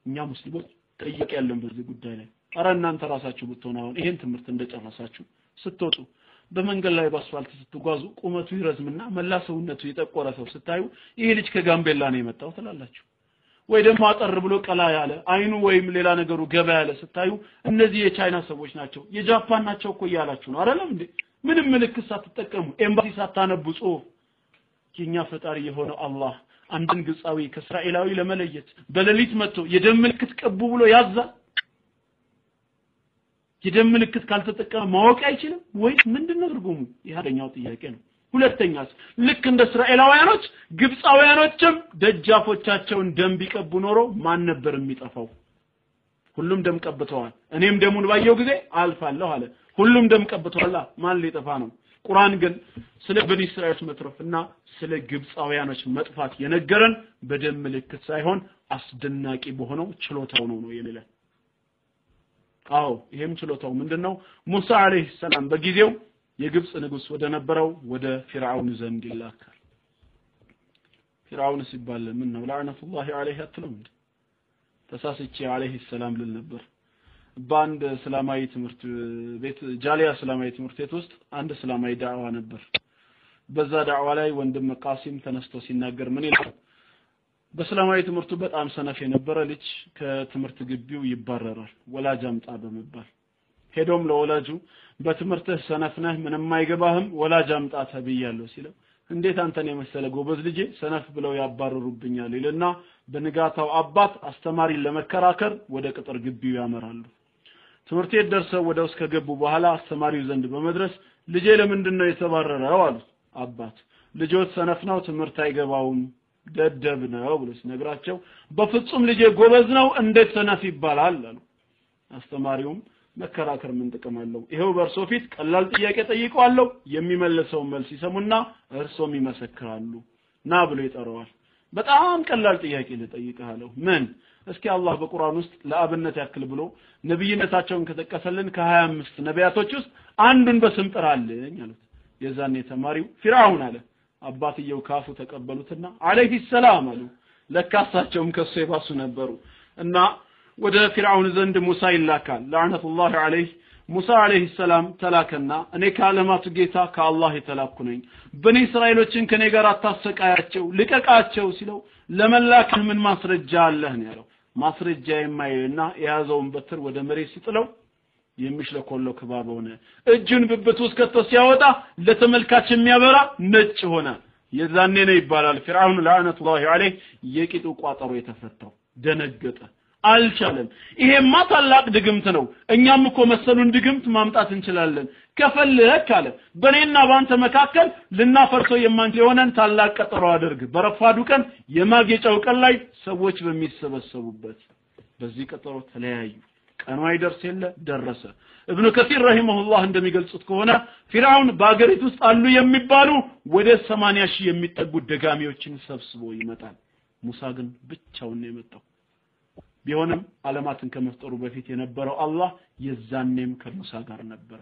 እኛ ሙስሊሞች ጠይቅ ያለን በዚህ ጉዳይ ላይ አረ እናንተ ራሳችሁ ብትሆኑ አሁን ይሄን ትምህርት እንደጨረሳችሁ ስትወጡ በመንገድ ላይ በአስፋልት ስትጓዙ ቁመቱ ይረዝምና መላሰውነቱ የጠቆረ ሰው ስታዩ ይሄ ልጅ ከጋምቤላ ነው የመጣው ትላላችሁ ወይ ደግሞ አጠር ብሎ ቀላ ያለ አይኑ ወይም ሌላ ነገሩ ገባ ያለ ስታዩ እነዚህ የቻይና ሰዎች ናቸው የጃፓን ናቸው እኮ ያላችሁ ነው አይደለም እንዴ ምንም ምልክት ሳትጠቀሙ ኤምባሲ ሳታነቡ ጽሁፍ የኛ ፈጣሪ የሆነው አላህ አንድን ግብጻዊ ከእስራኤላዊ ለመለየት በሌሊት መጥቶ የደም ምልክት ቀቡ ብሎ ያዛል የደም ምልክት ካልተጠቀመ ማወቅ አይችልም ወይ ምንድነው ትርጉሙ ይሄኛው ጥያቄ ነው ሁለተኛስ ልክ እንደ እስራኤላውያኖች ግብጻውያኖችም ደጃፎቻቸውን ደም ቢቀቡ ኖሮ ማን ነበር የሚጠፋው ሁሉም ደም ቀብተዋል እኔም ደሙን ባየው ጊዜ አልፋለሁ አለ ሁሉም ደም ቀብተዋል ማን ሊጠፋ ነው ቁርአን ግን ስለ በኒ እስራኤል መትረፍና ስለ ግብጻውያኖች መጥፋት የነገረን በደም ምልክት ሳይሆን አስደናቂ በሆነው ችሎታው ነው የሚለን አዎ ይሄም ችሎታው ምንድነው ሙሳ አለይሂ ሰላም በጊዜው የግብጽ ንጉስ ወደ ነበረው ወደ ፊርዓውን ዘንድ ይላካል ፊርዓውን ሲባል ምን ነው ለعنቱላሂ ዐለይሂ አትሉም ተሳስቼ አለይሂ ሰላም ልል ነበር ባንድ እስላማዊ ትምህርት ቤት ጃሊያ እስላማዊ ትምህርት ቤት ውስጥ አንድ እስላማዊ ዳዕዋ ነበር በዛ ዳዕዋ ላይ ወንድም ቃሲም ተነስቶ ሲናገር ምን ይላል በእስላማዊ ትምህርቱ በጣም ሰነፍ የነበረ ልጅ ከትምህርት ግቢው ይባረራል ወላጅ አምጣ በመባል ሄዶም ለወላጁ በትምህርትህ ሰነፍ ነህ ምንም አይገባህም ወላጅ አምጣ ተብያለሁ ሲለው እንዴት አንተን የመሰለ ጎበዝ ልጅ ሰነፍ ብለው ያባረሩብኛል ይልና በንጋታው አባት አስተማሪን ለመከራከር ወደ ቅጥር ግቢው ያመራሉ ትምህርት ቤት ደርሰው ወደ ውስጥ ከገቡ በኋላ አስተማሪው ዘንድ በመድረስ ልጄ ለምንድነው የተባረረው አሉት አባት ልጆት ሰነፍ ነው ትምህርት አይገባውም ደደብ ነው ብሎ ሲነግራቸው በፍጹም ልጄ ጎበዝ ነው እንዴት ሰነፍ ይባላል አሉ አስተማሪውም መከራከር ምን ጥቅም አለው ይሄው በርሶ ፊት ቀላል ጥያቄ ጠይቀዋለሁ የሚመልሰው መልስ ይሰሙና እርሶም ይመሰክራሉ ና ብሎ ይጠራዋል በጣም ቀላል ጥያቄ ልጠይቅሃለሁ ምን እስኪ አላህ በቁርአን ውስጥ ለአብነት ያክል ብሎ ነብይነታቸውን ከተቀሰልን ከ25 ነቢያቶች ውስጥ አንዱን በስም ጥራልኝ አሉት የዛኔ ተማሪው ፊርዓውን አለ አባትየው ካፉ ተቀበሉትና አለይሂ ሰላም አሉ ለካሳቸውም ከሱ የባሱ ነበሩ እና ወደ ፊርዓውን ዘንድ ሙሳ ይላካል ለعنቱላሂ ዐለይሂ ሙሳ አለይሂ ሰላም ተላከና እኔ ከዓለማቱ ጌታ ከአላህ የተላኩ ነኝ በኒ እስራኤሎችን ከኔ ጋር አታሰቃያቸው ልቀቃቸው ሲለው ለመላክህ ምን ማስረጃ አለህ ነው ያለው ማስረጃ የማይልና የያዘውን በትር ወደ መሬት ሲጥለው የሚሽለኮለው ከባብ ሆነ እጁን ብብቱ ውስጥ ከቶ ሲያወጣ ለተመልካች የሚያበራ ነጭ ሆነ የዛኔ ነው ይባላል ፊርዓውን ለعنቱላሂ ዐለይሂ የቂጡ ቋጠሮ የተፈታው ደነገጠ አልቻለም ይሄማ ታላቅ ድግምት ነው እኛም እኮ መሰሉን ድግምት ማምጣት እንችላለን ከፈልህ ካለ በኔና ባንተ መካከል ልናፈርሰው የማንችል የሆነን ታላቅ ቀጠሮ አድርግ በረፋዱ ቀን የማጌጫው ቀን ላይ ሰዎች በሚሰበሰቡበት በዚህ ቀጠሮ ተለያዩ ቀኑ አይደርስ የለ ደረሰ ኢብኑ ከሲር ረሂመሁላህ እንደሚገልጹት ከሆነ ፊርዓውን በአገሪቱ ውስጥ አሉ የሚባሉ ወደ 80 ሺህ የሚጠጉ ደጋሚዎችን ሰብስቦ ይመጣል ሙሳ ግን ብቻውን ነው የመጣው ቢሆንም ዓለማትን ከመፍጠሩ በፊት የነበረው አላህ የዛኔም ከሙሳ ጋር ነበር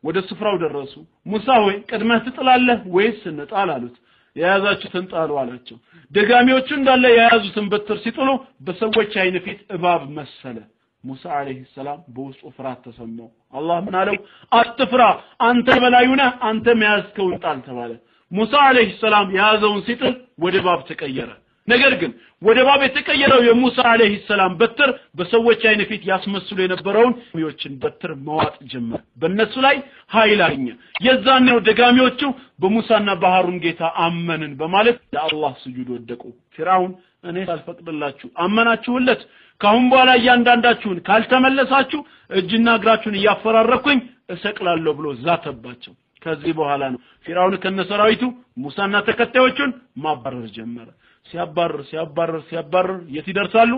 ወደ ስፍራው ደረሱ ሙሳ ሆይ ቀድመህ ትጥላለህ ወይስ እንጣል አሉት የያዛችሁትን ጣሉ አላቸው ደጋሚዎቹ እንዳለ የያዙትን በትር ሲጥሉ በሰዎች አይን ፊት እባብ መሰለ ሙሳ አለይሂ ሰላም በውስጡ ፍርሃት ተሰማው አላህ ምን አለው አትፍራ አንተ በላዩ ነህ አንተ መያዝከውን ጣል ተባለ ሙሳ አለይሂ ሰላም የያዘውን ሲጥል ወደ እባብ ተቀየረ ነገር ግን ወደ እባብ የተቀየረው የሙሳ አለይሂ ሰላም በትር በሰዎች አይን ፊት ያስመስሉ የነበረውን ሚዎችን በትር መዋጥ ጀመረ በእነሱ ላይ ኃይል አገኘ የዛን ነው ደጋሚዎቹ በሙሳና በሃሩን ጌታ አመንን በማለት ለአላህ ስጁድ ወደቁ ፍራውን እኔ ሳልፈቅድላችሁ አመናችሁለት ካሁን በኋላ እያንዳንዳችሁን ካልተመለሳችሁ እጅና እግራችሁን ያፈራረኩኝ እሰቅላለሁ ብሎ ዛተባቸው ከዚህ በኋላ ነው ፍራውን ከነሰራዊቱ ሙሳና ተከታዮቹን ማባረር ጀመረ ሲያባረር የት ይደርሳሉ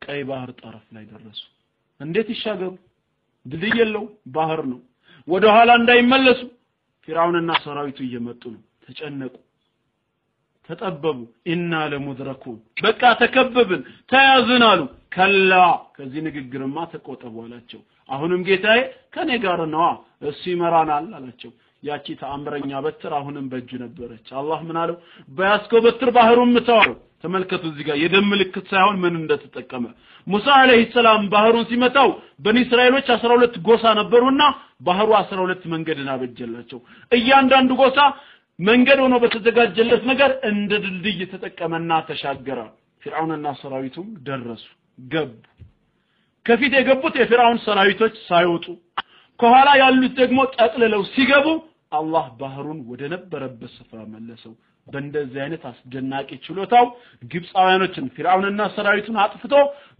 ቀይ ባህር ጠረፍ ላይ ደረሱ እንዴት ይሻገሩ ድልድይ የለው ባህር ነው ወደ ኋላ እንዳይመለሱ ፍራውንና ሰራዊቱ እየመጡ ነው ተጨነቁ ተጠበቡ ኢና ለሙድረኩን በቃ ተከበብን ተያዝን አሉ ከላ ከዚህ ንግግርማ ተቆጠቡ አላቸው አሁንም ጌታዬ ከኔ ጋር ነው እሱ ይመራናል አላቸው ያቺ ተአምረኛ በትር አሁንም በእጁ ነበረች አላህ ምን አለው በያስከው በትር ባህሩን ምታው ተመልከቱ እዚህ ጋር የደም ምልክት ሳይሆን ምን እንደተጠቀመ ሙሳ አለይሂ ሰላም ባህሩን ሲመታው በኒ እስራኤሎች 12 ጎሳ ነበሩና ባህሩ 12 መንገድን አበጀላቸው እያንዳንዱ ጎሳ መንገድ ሆኖ በተዘጋጀለት ነገር እንደ ድልድይ ተጠቀመና ተሻገረ ፍርዓውንና ሰራዊቱም ደረሱ ገቡ ከፊት የገቡት የፍርዓውን ሰራዊቶች ሳይወጡ ከኋላ ያሉት ደግሞ ጠቅልለው ሲገቡ አላህ ባህሩን ወደ ነበረበት ስፍራ መለሰው በእንደዚህ አይነት አስደናቂ ችሎታው ግብጻውያኖችን ፍርዓውንና ሰራዊቱን አጥፍቶ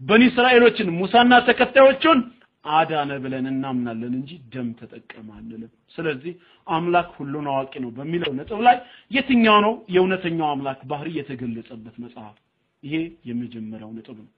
በኒ እስራኤሎችን ሙሳና ተከታዮቹን አዳነ ብለን እናምናለን እንጂ ደም ተጠቀማለን ስለዚህ አምላክ ሁሉን አዋቂ ነው በሚለው ነጥብ ላይ የትኛው ነው የእውነተኛው አምላክ ባህሪ የተገለጸበት መጽሐፍ ይሄ የመጀመሪያው ነጥብ ነው